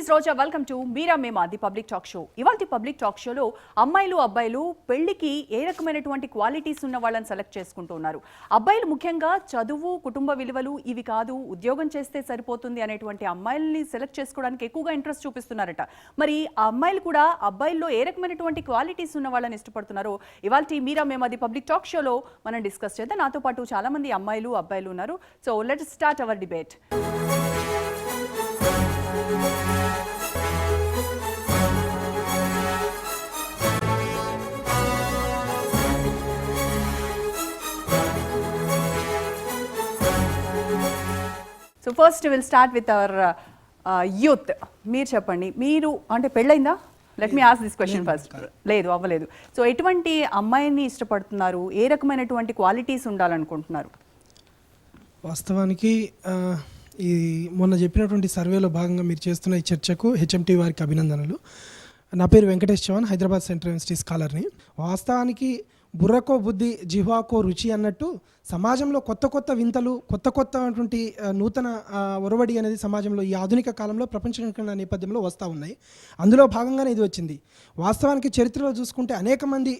is Roja. Welcome to Meera Mema, the public talk show. ఇవాల్టి public talk షోలో అమ్మాయిలు అబ్బాయిలు పెళ్లికి ఏ రకమైనటువంటి క్వాలిటీస్ ఉన్న వాళ్ళని సెలెక్ట్ చేసుకుంటూ ఉన్నారు. అబ్బాయిలు ముఖ్యంగా చదువు, కుటుంబ విలువలు ఇవి కాదు, ఉద్యోగం చేస్తే సరిపోతుంది అనేటువంటి అమ్మాయిల్ని సెలెక్ట్ చేసుకోవడానికి ఎక్కువగా ఇంట్రెస్ట్ చూపిస్తున్నారట. మరి ఆ అమ్మాయిలు కూడా అబ్బాయిల్లో ఏ రకమైనటువంటి క్వాలిటీస్ ఉన్న వాళ్ళని ఇష్టపడుతున్నారో ఇవాల్టి మీరా మేమా ది పబ్లిక్ టాక్ షోలో మనం డిస్కస్ చేద్దాం. నాతో పాటు చాలా మంది అమ్మాయిలు అబ్బాయిలు ఉన్నారు. So let's start our debate. So first will start with our youth. మీరు చెప్పండి, మీరు అంటే పెళ్ళైందా? Let me ask this question first. లేదు, అవ్వలేదు. సో ఎటువంటి అమ్మాయిని ఇష్టపడుతున్నారు? ఏ రకమైనటువంటి క్వాలిటీస్ ఉండాలనుకుంటున్నారు? వాస్తవానికి ఈ మొన్న చెప్పినటువంటి సర్వేలో భాగంగా మీరు చేస్తున్న ఈ చర్చకు హెచ్ఎంటీ వారికి అభినందనలు. నా పేరు వెంకటేష్ చౌహాన్, హైదరాబాద్ సెంట్రల్ యూనివర్సిటీ స్కాలర్ని. వాస్తవానికి బుర్రకో బుద్ధి జిహ్వాకో రుచి అన్నట్టు సమాజంలో కొత్త కొత్త వింతలు, కొత్త నూతన ఒరవడి అనేది సమాజంలో ఈ ఆధునిక కాలంలో ప్రపంచ నేపథ్యంలో వస్తూ ఉన్నాయి. అందులో భాగంగానే ఇది వచ్చింది. వాస్తవానికి చరిత్రలో చూసుకుంటే అనేక మంది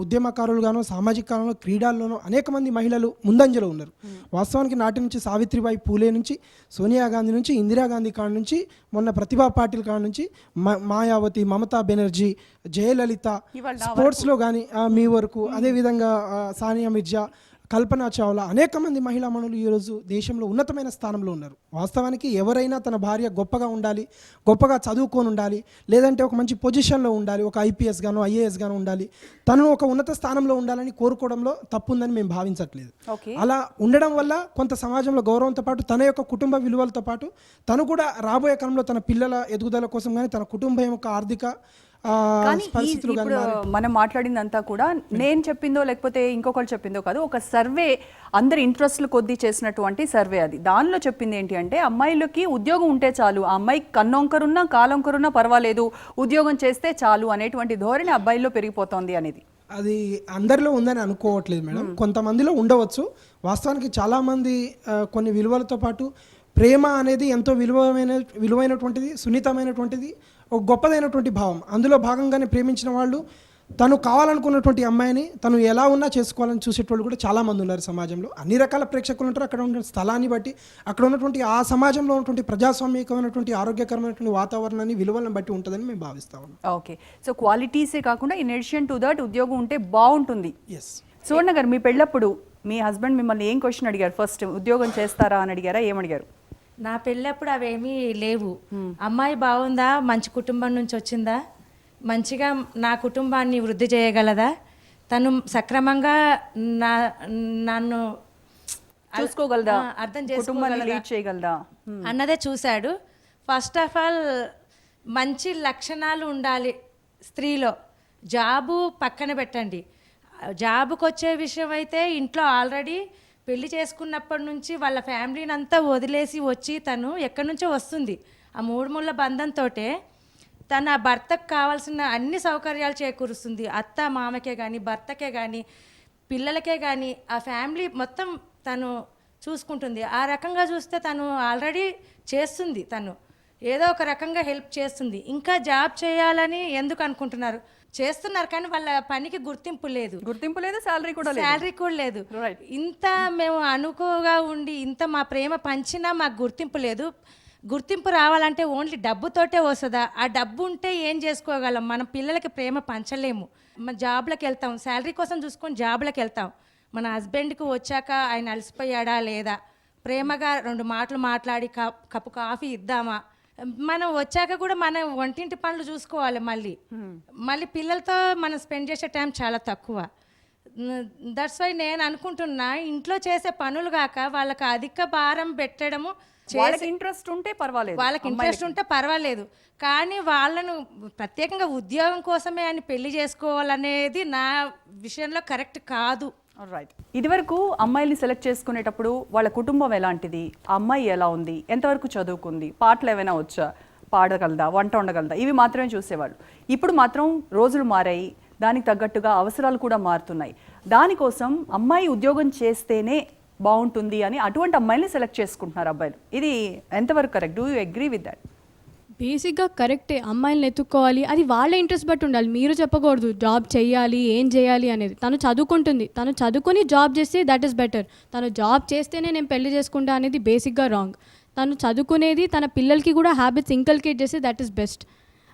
ఉద్యమకారులుగానో, సామాజిక కాలంలో, క్రీడల్లోనూ అనేక మంది మహిళలు ముందంజలో ఉన్నారు. వాస్తవానికి నాటి నుంచి సావిత్రిబాయి పూలే నుంచి, సోనియా గాంధీ నుంచి, ఇందిరాగాంధీ కాడ నుంచి, మొన్న ప్రతిభా పాటిల్ కాడ నుంచి, మాయావతి, మమతా బెనర్జీ, జయలలిత, స్పోర్ట్స్లో కానీ మీ వరకు, అదేవిధంగా సానియా మిర్జా, కల్పనా చావ్లా, అనేక మంది మహిళా మనులు ఈరోజు దేశంలో ఉన్నతమైన స్థానంలో ఉన్నారు. వాస్తవానికి ఎవరైనా తన భార్య గొప్పగా ఉండాలి, గొప్పగా చదువుకొని ఉండాలి, లేదంటే ఒక మంచి పొజిషన్లో ఉండాలి, ఒక ఐపీఎస్ గాను ఐఏఎస్ గాను ఉండాలి, తను ఒక ఉన్నత స్థానంలో ఉండాలని కోరుకోవడంలో తప్పుందని మేము భావించట్లేదు. అలా ఉండడం వల్ల కొంత సమాజంలో గౌరవంతో పాటు తన యొక్క కుటుంబ విలువలతో పాటు తను కూడా రాబోయే కాలంలో తన పిల్లల ఎదుగుదల కోసం కానీ, తన కుటుంబం యొక్క ఆర్థిక మనం మాట్లాడిందంతా కూడా నేను చెప్పిందో లేకపోతే ఇంకొకరు చెప్పిందో కాదు, ఒక సర్వే, అందరి ఇంట్రెస్ట్లు కొద్దీ చేసినటువంటి సర్వే అది. దానిలో చెప్పింది ఏంటి అంటే, అమ్మాయిలకి ఉద్యోగం ఉంటే చాలు, ఆ అమ్మాయి కన్నొంకరున్నా కాలొంకరున్నా పర్వాలేదు, ఉద్యోగం చేస్తే చాలు అనేటువంటి ధోరణి అబ్బాయిల్లో పెరిగిపోతుంది అనేది. అది అందరిలో ఉందని అనుకోవట్లేదు మేడం, కొంతమందిలో ఉండవచ్చు. వాస్తవానికి చాలామంది కొన్ని విలువలతో పాటు ప్రేమ అనేది ఎంతో విలువైనటువంటిది, సున్నితమైనటువంటిది, ఒక గొప్పదైనటువంటి భావం. అందులో భాగంగానే ప్రేమించిన వాళ్ళు తను కావాలనుకున్నటువంటి అమ్మాయిని తను ఎలా ఉన్నా చేసుకోవాలని చూసేటోళ్ళు కూడా చాలామంది ఉన్నారు సమాజంలో. అన్ని రకాల ప్రేక్షకులు ఉంటారు. అక్కడ ఉన్న స్థలాన్ని బట్టి, అక్కడ ఉన్నటువంటి ఆ సమాజంలో ఉన్నటువంటి ప్రజాస్వామికమైనటువంటి ఆరోగ్యకరమైనటువంటి వాతావరణాన్ని, విలువలను బట్టి ఉంటుందని మేము భావిస్తాము. ఓకే, సో క్వాలిటీసే కాకుండా ఇన్ అడిషన్ టు దట్ ఉద్యోగం ఉంటే బాగుంటుంది. ఎస్. సువర్ణ గారు, మీ పెళ్ళప్పుడు మీ హస్బెండ్ మిమ్మల్ని ఏం క్వశ్చన్ అడిగారు? ఫస్ట్ ఉద్యోగం చేస్తారా అని అడిగారా, ఏమడిగారు? నా పెళ్ళప్పుడు అవేమీ లేవు. అమ్మాయి బాగుందా, మంచి కుటుంబం నుంచి వచ్చిందా, మంచిగా నా కుటుంబాన్ని వృద్ధి చేయగలదా, తను సక్రమంగా నన్ను చూసుకోగలదా, అర్థం చేసుకోగలదా అన్నదే చూశాడు. ఫస్ట్ ఆఫ్ ఆల్ మంచి లక్షణాలు ఉండాలి స్త్రీలో. జాబు పక్కన పెట్టండి, జాబుకి వచ్చే విషయం అయితే ఇంట్లో ఆల్రెడీ పెళ్లి చేసుకున్నప్పటి నుంచి వాళ్ళ ఫ్యామిలీని అంతా వదిలేసి వచ్చి తను ఎక్కడి నుంచో వస్తుంది. ఆ మూడు ముళ్ళ బంధంతో తన భర్తకు కావాల్సిన అన్ని సౌకర్యాలు చేకూరుస్తుంది. అత్త మామకే కానీ, భర్తకే కానీ, పిల్లలకే కానీ, ఆ ఫ్యామిలీ మొత్తం తను చూసుకుంటుంది. ఆ రకంగా చూస్తే తను ఆల్రెడీ చేస్తుంది, తను ఏదో ఒక రకంగా హెల్ప్ చేస్తుంది. ఇంకా జాబ్ చేయాలని ఎందుకు అనుకుంటున్నారు? చేస్తున్నారు, కానీ వాళ్ళ పనికి గుర్తింపు లేదు, శాలరీ కూడా లేదు. ఇంత మేము అనుకోగా ఉండి ఇంత మా ప్రేమ పంచినా మాకు గుర్తింపు లేదు. గుర్తింపు రావాలంటే ఓన్లీ డబ్బుతోటే వస్తుందా? ఆ డబ్బు ఉంటే ఏం చేసుకోగలం? మన పిల్లలకి ప్రేమ పంచలేము. మన జాబ్లకు వెళ్తాం, శాలరీ కోసం చూసుకొని జాబ్లకు వెళ్తాం. మన హస్బెండ్కి వచ్చాక ఆయన అలసిపోయాడా లేదా, ప్రేమగా రెండు మాటలు మాట్లాడి కప్పు కాఫీ ఇద్దామా, మనం వచ్చాక కూడా మనం వంటింటి పనులు చూసుకోవాలి. మళ్ళీ పిల్లలతో మనం స్పెండ్ చేసే టైం చాలా తక్కువ. దట్స్ వై నేను అనుకుంటున్నా, ఇంట్లో చేసే పనులు కాక వాళ్ళకి అధిక భారం పెట్టడము. వాళ్ళకి ఇంట్రెస్ట్ ఉంటే పర్వాలేదు, కానీ వాళ్ళను ప్రత్యేకంగా ఉద్యోగం కోసమే అని పెళ్లి చేసుకోవాలనేది నా విషయంలో కరెక్ట్ కాదు. రైట్. ఇదివరకు అమ్మాయిని సెలెక్ట్ చేసుకునేటప్పుడు వాళ్ళ కుటుంబం ఎలాంటిది, ఆ అమ్మాయి ఎలా ఉంది, ఎంతవరకు చదువుకుంది, పాటలు ఏమైనా వచ్చా, పాడగలదా, వంట ఉండగలదా, ఇవి మాత్రమే చూసేవాళ్ళు. ఇప్పుడు మాత్రం రోజులు మారాయి, దానికి తగ్గట్టుగా అవసరాలు కూడా మారుతున్నాయి. దానికోసం అమ్మాయి ఉద్యోగం చేస్తేనే బాగుంటుంది అని అటువంటి అమ్మాయిని సెలెక్ట్ చేసుకుంటున్నారు అబ్బాయిలు. ఇది ఎంతవరకు correct? Do you agree with that? బేసిక్గా కరెక్టే, అమ్మాయిలను ఎత్తుక్కోవాలి, అది వాళ్ళ ఇంట్రెస్ట్ బట్టి ఉండాలి. మీరు చెప్పకూడదు జాబ్ చేయాలి, ఏం చేయాలి అనేది. తను చదువుకుంటుంది, తను చదువుకొని జాబ్ చేస్తే దట్ ఈస్ బెటర్. తను జాబ్ చేస్తేనే నేను పెళ్లి చేసుకుంటా అనేది బేసిక్గా రాంగ్. తను చదువుకునేది తన పిల్లలకి కూడా హ్యాబిట్స్ ఇంకల్కేట్ చేస్తే దట్ ఈస్ బెస్ట్.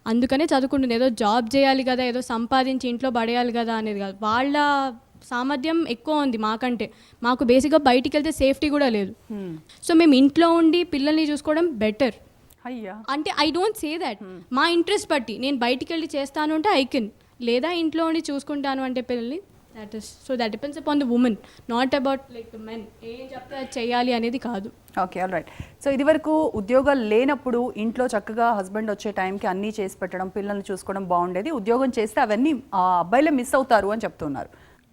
అందుకనే చదువుకుంటుంది. ఏదో జాబ్ చేయాలి కదా, ఏదో సంపాదించి ఇంట్లో పడేయాలి కదా అనేది కాదు. వాళ్ళ సామర్థ్యం ఎక్కువ ఉంది మాకంటే. మాకు బేసిక్గా బయటికి వెళ్తే సేఫ్టీ కూడా లేదు. సో మేము ఇంట్లో ఉండి పిల్లల్ని చూసుకోవడం బెటర్. అయ్యా, అంటే ఐ డోంట్ సే దట్, మా ఇంట్రెస్ట్ బట్టి నేను బయటికి వెళ్ళి చేస్తాను అంటే ఐ కెన్, లేదా ఇంట్లో ఉండి చూసుకుంటాను అంటే పిల్లల్ని, that is so that depends upon the women, not about like men. ఏం చెప్తే అది చేయాలి అనేది కాదు. Okay, all right. సో ఇది వరకు ఉద్యోగాలు లేనప్పుడు ఇంట్లో చక్కగా హస్బెండ్ వచ్చే టైంకి అన్నీ చేసి పెట్టడం, పిల్లల్ని చూసుకోవడం బాగుండేది. ఉద్యోగం చేస్తే అవన్నీ ఆ అబ్బాయిలే మిస్ అవుతారు అని చెప్తున్నారు.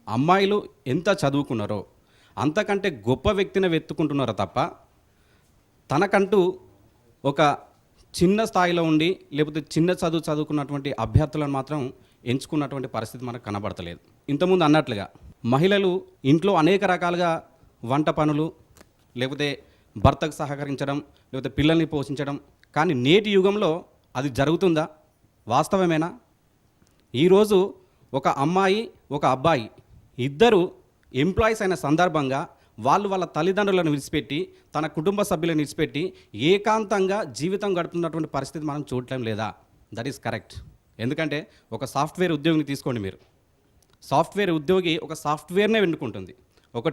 అమ్మాయిలు ఎంత చదువుకున్నారో అంతకంటే గొప్ప వ్యక్తిని వెతుక్కుంటున్నారో తప్ప తనకంటూ ఒక చిన్న స్థాయిలో ఉండి లేకపోతే చిన్న చదువుకున్నటువంటి అభ్యర్థులను మాత్రం ఎంచుకున్నటువంటి పరిస్థితి మనకు కనబడతలేదు. ఇంతకుముందు అన్నట్లుగా మహిళలు ఇంట్లో అనేక రకాలుగా వంట పనులు, లేకపోతే భర్తకు సహకరించడం, లేకపోతే పిల్లల్ని పోషించడం, కానీ నేటి యుగంలో అది జరుగుతుందా? వాస్తవమేనా? ఈరోజు ఒక అమ్మాయి ఒక అబ్బాయి ఇద్దరు ఎంప్లాయీస్ అయిన సందర్భంగా వాళ్ళ తల్లిదండ్రులను విడిచిపెట్టి తన కుటుంబ సభ్యులను విడిచిపెట్టి ఏకాంతంగా జీవితం గడుపుతున్నటువంటి పరిస్థితి మనం చూడటం లేదా? That is correct. ఎందుకంటే ఒక సాఫ్ట్వేర్ ఉద్యోగిని తీసుకోండి మీరు. సాఫ్ట్వేర్ ఉద్యోగి ఒక సాఫ్ట్వేర్నే ఎన్నుకుంటుంది, ఒక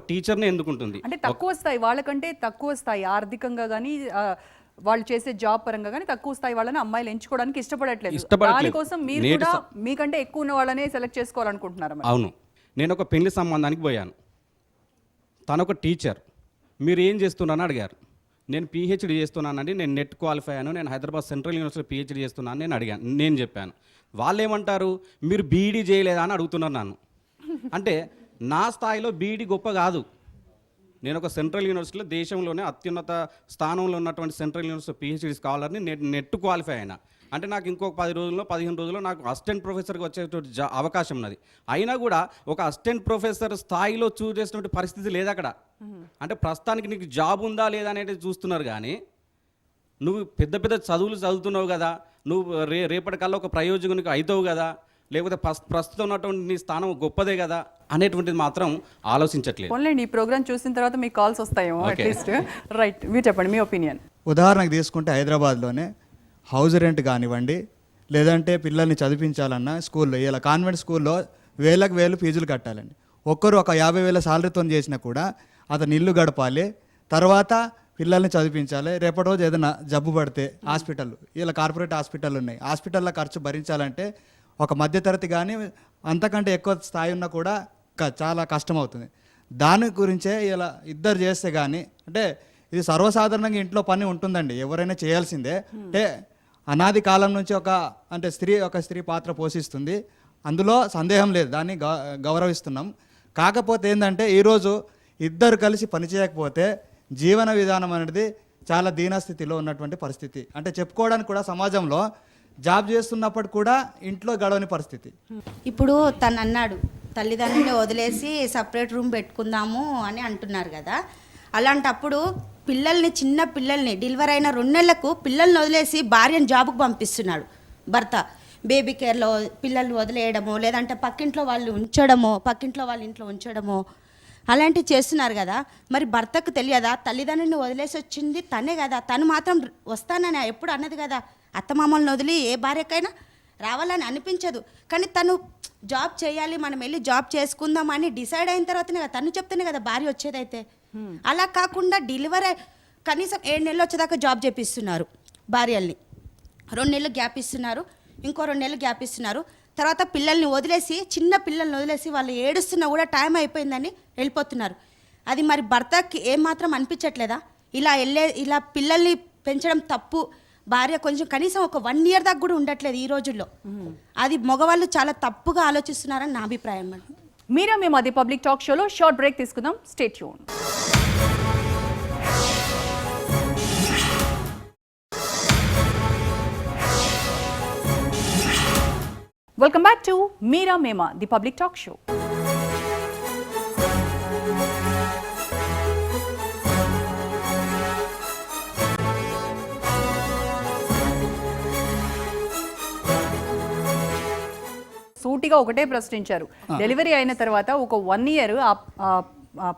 టీచర్నే ఎన్నుకుంటుంది. అంటే తక్కువ స్థాయి వాళ్ళకంటే తక్కువ స్థాయి ఆర్థికంగా కానీ వాళ్ళు చేసే జాబ్ పరంగా కానీ తక్కువ స్థాయి వాళ్ళని అమ్మాయిలు ఎంచుకోవడానికి ఇష్టపడట్లేదు. దానికోసం మీరు కూడా మీకంటే ఎక్కువ ఉన్న వాళ్ళనే సెలెక్ట్ చేసుకోవాలనుకుంటున్నారు. అవును. నేను ఒక పెళ్లి సంబంధానికి పోయాను. తను ఒక టీచర్. మీరు ఏం చేస్తున్నారని అడిగారు. నేను పిహెచ్డి చేస్తున్నానండి, నేను నెట్ క్వాలిఫై అయ్యాను, నేను హైదరాబాద్ సెంట్రల్ యూనివర్సిటీ పిహెచ్డి చేస్తున్నాను నేను చెప్పాను. వాళ్ళు ఏమంటారు, మీరు బీఈడీ చేయలేదా అని అడుగుతున్నారు నన్ను. అంటే నా స్థాయిలో బీఈడీ గొప్ప కాదు. నేను ఒక సెంట్రల్ యూనివర్సిటీలో దేశంలోనే అత్యున్నత స్థానంలో ఉన్నటువంటి సెంట్రల్ యూనివర్సిటీ పిహెచ్డీ స్కాలర్ని నెట్ క్వాలిఫై అయినా. అంటే నాకు ఇంకొక 10 రోజుల్లో 15 రోజుల్లో నాకు అసిస్టెంట్ ప్రొఫెసర్కి వచ్చేటువంటి అవకాశం ఉన్నది. అయినా కూడా ఒక అసిస్టెంట్ ప్రొఫెసర్ స్థాయిలో చూసేటువంటి పరిస్థితి లేదు అక్కడ. అంటే ప్రస్తుతానికి నీకు జాబ్ ఉందా లేదా అనేది చూస్తున్నారు, కానీ నువ్వు పెద్ద పెద్ద చదువులు చదువుతున్నావు కదా, నువ్వు రేపటికల్లా ఒక ప్రయోజకునికి అవుతావు కదా, లేకపోతే ప్రస్తుతం ఉన్నటువంటి నీ స్థానం గొప్పదే కదా అనేటువంటిది మాత్రం ఆలోచించట్లేదు. ఓన్లీ ఈ ప్రోగ్రామ్ చూసిన తర్వాత మీకు కాల్స్ వస్తాయేమో అట్లీస్ట్. రైట్, మీరు చెప్పండి మీ ఒపీనియన్. ఉదాహరణకు తీసుకుంటే హైదరాబాద్లోనే హౌస్ రెంట్ కానివ్వండి, లేదంటే పిల్లల్ని చదివించాలన్నా స్కూల్లో, ఇలా కాన్వెంట్ స్కూల్లో వేలకు వేలు ఫీజులు కట్టాలండి. ఒక్కరు ఒక 50,000 శాలరీతో చేసినా కూడా అతను ఇల్లు గడపాలి, తర్వాత పిల్లల్ని చదివించాలి. రేపటి రోజు ఏదైనా జబ్బు పడితే హాస్పిటల్, ఇలా కార్పొరేట్ హాస్పిటల్ ఉన్నాయి, హాస్పిటల్లో ఖర్చు భరించాలంటే ఒక మధ్యతరగతి కానీ అంతకంటే ఎక్కువ స్థాయి ఉన్నా కూడా చాలా కష్టం అవుతుంది. దాని గురించే ఇలా ఇద్దరు చేస్తే కానీ, అంటే ఇది సర్వసాధారణంగా ఇంట్లో పని ఉంటుందండి, ఎవరైనా చేయాల్సిందే. అంటే అనాది కాలం నుంచి ఒక స్త్రీ పాత్ర పోషిస్తుంది, అందులో సందేహం లేదు, దాన్ని గౌరవిస్తున్నాం. కాకపోతే ఏంటంటే ఈరోజు ఇద్దరు కలిసి పని చేయకపోతే జీవన విధానం అనేది చాలా దీనస్థితిలో ఉన్నటువంటి పరిస్థితి. అంటే చెప్పుకోవడానికి కూడా సమాజంలో జాబ్ చేస్తున్నప్పుడు కూడా ఇంట్లో గడవని పరిస్థితి. ఇప్పుడు తను అన్నాడు తల్లిదండ్రులని వదిలేసి సపరేట్ రూమ్ పెట్టుకుందాము అని అంటున్నారు కదా. అలాంటప్పుడు చిన్న పిల్లల్ని డెలివరీ అయిన 2 నెలలకు పిల్లల్ని వదిలేసి భార్యను జాబ్కు పంపిస్తున్నాడు భర్త. బేబీ కేర్లో పిల్లల్ని వదిలేయడమో, లేదంటే పక్కింట్లో వాళ్ళు ఇంట్లో ఉంచడమో అలాంటివి చేస్తున్నారు కదా. మరి భర్తకు తెలియదా తల్లిదండ్రులను వదిలేసి వచ్చింది తనే కదా, తను మాత్రం వస్తానని ఎప్పుడు అన్నది కదా. అత్తమామల్ని వదిలి ఏ భార్యకైనా రావాలని అనిపించదు, కానీ తను జాబ్ చేయాలి, మనం వెళ్ళి జాబ్ చేసుకుందాం అని డిసైడ్ అయిన తర్వాతనే కదా, తను చెప్తేనే కదా భార్య వచ్చేదైతే. అలా కాకుండా డెలివరీ కనీసం 7 నెలలు వచ్చేదాకా జాబ్ చేపిస్తున్నారు భార్యల్ని, 2 నెలలు గ్యాప్ ఇస్తున్నారు, ఇంకో 2 నెలలు గ్యాప్ ఇస్తున్నారు. తర్వాత చిన్న పిల్లల్ని వదిలేసి వాళ్ళు ఏడుస్తున్నా కూడా టైం అయిపోయిందని వెళ్ళిపోతున్నారు. అది మరి భర్తకి ఏమాత్రం అనిపించట్లేదా? ఇలా పిల్లల్ని పెంచడం తప్పు, భార్య కనీసం ఒక 1 ఇయర్ దాకా కూడా ఉండట్లేదు ఈ రోజుల్లో. అది మగవాళ్ళు చాలా తప్పుగా ఆలోచిస్తున్నారని నా అభిప్రాయం. మీరా మేము అది పబ్లిక్ టాక్ షోలో షార్ట్ బ్రేక్ తీసుకుందాం. Stay tune. Welcome back to మీరా మేమా ది పబ్లిక్ టాక్ షో. సూటిగా ఒకటే ప్రశ్నించారు. డెలివరీ అయిన తర్వాత ఒక 1 year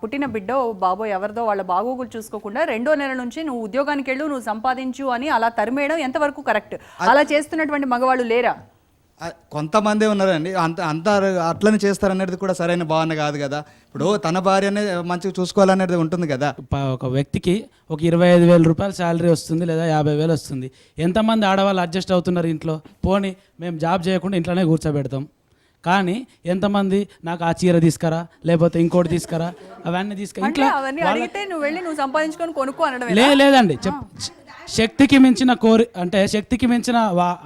పుట్టిన బిడ్డో బాబో ఎవరిదో వాళ్ళ బాగోగులు చూసుకోకుండా 2వ నెల నుంచి నువ్వు ఉద్యోగానికి వెళ్ళు, నువ్వు సంపాదించు అని అలా తరిమేయడం ఎంతవరకు కరెక్ట్? అలా చేస్తున్నటువంటి మగవాళ్ళు లేరా? కొంతమందే ఉన్నారండి, అంత అట్లనే చేస్తారనేది కూడా సరైన భావన కాదు కదా. ఇప్పుడు తన భార్యనే మంచిగా చూసుకోవాలనేది ఉంటుంది కదా. ఒక వ్యక్తికి ఒక 25,000 రూపాయలు శాలరీ వస్తుంది లేదా 50,000 వస్తుంది. ఎంతమంది ఆడవాళ్ళు అడ్జస్ట్ అవుతున్నారు ఇంట్లో? పోనీ మేము జాబ్ చేయకుండా ఇంట్లోనే కూర్చోబెడతాం. కానీ ఎంతమంది నాకు ఆ చీర తీసుకురా లేకపోతే ఇంకోటి తీసుకురా అవన్నీ తీసుకురా ఇంట్లో అవన్నీ అడిగితే నువ్వు వెళ్ళి నువ్వు సంపాదించుకొని కొనుక్కో అనడం లేదండి. శక్తికి మించిన అంటే శక్తికి మించిన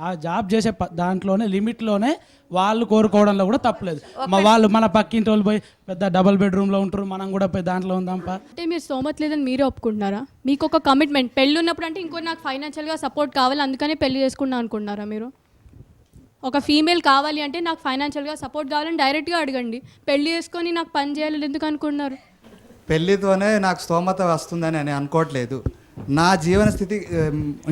ఆ జాబ్ చేసే దాంట్లోనే లిమిట్లోనే వాళ్ళు కోరుకోవడంలో కూడా తప్పలేదు. వాళ్ళు మన పక్కింటి వాళ్ళు పోయి పెద్ద డబుల్ బెడ్రూమ్లో ఉంటారు, మనం కూడా పోయి దాంట్లో ఉందాంపా. అంటే మీరు స్తోమత లేదని మీరే ఒప్పుకుంటున్నారా? మీకు ఒక కమిట్మెంట్ పెళ్ళి ఉన్నప్పుడు అంటే ఇంకో నాకు ఫైనాన్షియల్గా సపోర్ట్ కావాలి అందుకనే పెళ్లి చేసుకున్నా అనుకుంటున్నారా మీరు? ఒక ఫీమేల్ కావాలి అంటే నాకు ఫైనాన్షియల్గా సపోర్ట్ కావాలని డైరెక్ట్గా అడగండి. పెళ్లి చేసుకొని నాకు పని చేయాలి ఎందుకు అనుకుంటున్నారు? పెళ్ళితోనే నాకు స్తోమత వస్తుందని నేను అనుకోవట్లేదు. నా జీవన స్థితి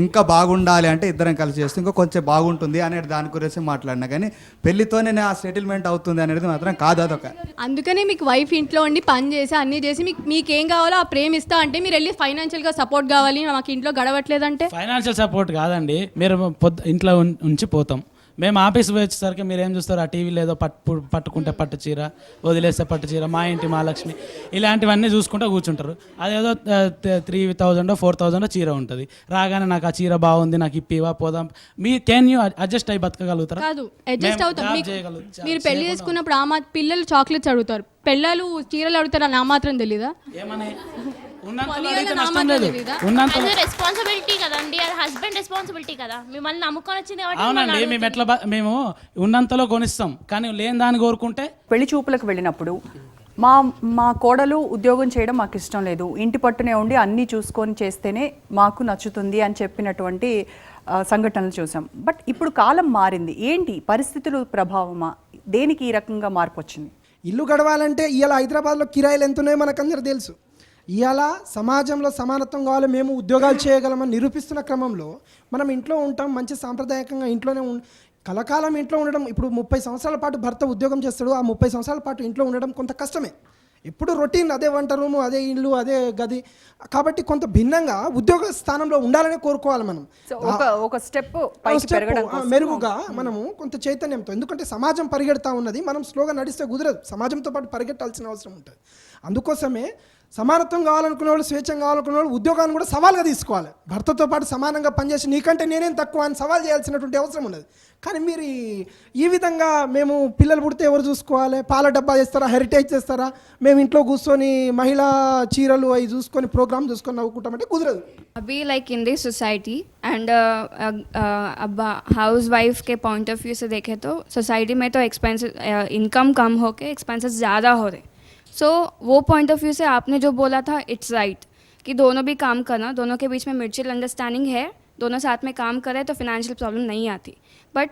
ఇంకా బాగుండాలి అంటే ఇద్దరం కలిసి చేస్తే ఇంకా కొంచెం బాగుంటుంది అనేది దాని గురించి మాట్లాడినా, కానీ పెళ్లితోనే ఆ సెటిల్మెంట్ అవుతుంది అనేది మాత్రం కాదు. అదొక అందుకనే మీకు వైఫ్ ఇంట్లో ఉండి పని చేసి అన్నీ చేసి మీకేం కావాలో ఆ ప్రేమ ఇస్తా అంటే మీరు వెళ్ళి ఫైనాన్షియల్గా సపోర్ట్ కావాలి, మాకు ఇంట్లో గడవట్లేదంటే ఫైనాన్షియల్ సపోర్ట్ కాదండి. మీరు ఇంట్లో ఉంచి పోతాం, మేము ఆఫీస్ వచ్చేసరికి మీరు ఏం చూస్తారు? ఆ టీవీలో ఏదో పట్టుకుంటే పట్టు చీర, వదిలేస్తే పట్టు చీర, మా ఇంటి మహాలక్ష్మి ఇలాంటివన్నీ చూసుకుంటూ కూర్చుంటారు. అదేదో 3,000 4,000 చీర ఉంటుంది. రాగానే నాకు ఆ చీర బాగుంది, నాకు ఇప్పివా పోదాం. కెన్ యూ అడ్జస్ట్ అయ్యి బతకగలుగుతారా? కాదు, అడ్జస్ట్ అవుతాం. మీరు పెళ్లి చేసుకున్నప్పుడు పిల్లలు చాక్లెట్స్ అడుగుతారు, పిల్లలు చీరలు అడుగుతారు అని ఆ మాత్రం తెలీదా? ఏమని రెస్పాన్సిబిలిటీ కదండి, అది హస్బెండ్ రెస్పాన్సిబిలిటీ కదా. మిమ్మల్ని నమ్ముకొని వచ్చింది అవునండి. మేము ఉన్నంతలో కొనిస్తాం, కానీ లేని దాన్ని కోరుకుంటే. పెళ్లి చూపులకు వెళ్ళినప్పుడు మా కోడలు ఉద్యోగం చేయడం మాకు ఇష్టం లేదు, ఇంటి పట్టునే ఉండి అన్నీ చూసుకొని చేస్తేనే మాకు నచ్చుతుంది అని చెప్పినటువంటి సంఘటనలు చూసాం. బట్ ఇప్పుడు కాలం మారింది. ఏంటి పరిస్థితులు ప్రభావమా? దేనికి ఈ రకంగా మార్పు వచ్చింది? ఇల్లు గడవాలంటే ఇవాళ హైదరాబాద్లో కిరాయిలు ఎంత ఉన్నాయో మనకందరూ తెలుసు. ఇవాళ సమాజంలో సమానత్వం కావాలి, మేము ఉద్యోగాలు చేయగలమని నిరూపిస్తున్న క్రమంలో మనం ఇంట్లో ఉంటాం, మంచి సాంప్రదాయకంగా ఇంట్లోనే కలకాలం ఇంట్లో ఉండడం. ఇప్పుడు 30 సంవత్సరాల పాటు భర్త ఉద్యోగం చేస్తాడు, ఆ 30 సంవత్సరాల పాటు ఇంట్లో ఉండడం కొంత కష్టమే. ఎప్పుడు రొటీన్ అదే వంట రూము, అదే ఇల్లు, అదే గది. కాబట్టి కొంత భిన్నంగా ఉద్యోగ స్థానంలో ఉండాలనే కోరుకోవాలి మనం. ఒక స్టెప్ మెరుగుగా మనము కొంత చైతన్యంతో, ఎందుకంటే సమాజం పరిగెడతా ఉన్నది, మనం స్లోగా నడిస్తే కుదరదు, సమాజంతో పాటు పరిగెట్టాల్సిన అవసరం ఉంటుంది. అందుకోసమే సమానత్వం కావాలనుకునే వాళ్ళు, స్వేచ్ఛం కావాలనుకునే వాళ్ళు ఉద్యోగాన్ని కూడా సవాల్గా తీసుకోవాలి. భర్తతో పాటు సమానంగా పనిచేసి నీకంటే నేనేం తక్కువ అని సవాల్ చేయాల్సినటువంటి అవసరం ఉన్నది. కానీ మీరు ఈ విధంగా మేము పిల్లలు పుడితే ఎవరు చూసుకోవాలి, పాల డబ్బా చేస్తారా, హెరిటేజ్ చేస్తారా, మేము ఇంట్లో కూర్చొని మహిళా చీరలు అవి చూసుకొని ప్రోగ్రామ్ చూసుకొని నవ్వుకుంటామంటే కుదరదు. अभी like in this society and अब हाउस वाइफ के पॉइंट ऑफ व्यू से देखें तो सोसाइटी में तो एक्सपेंसेस इनकम कम होके एक्सपेंसेस ज़्यादा हो रहे. सो वो पॉइंट ऑफ व्यू से आपने जो बोला था इट्स राइट कि दोनों भी काम करना, दोनों के बीच में म्यूचुअल अंडरस्टैंडिंग है, दोनों साथ में काम करें तो फिनेंशियल प्रॉब्लम नहीं आती. बट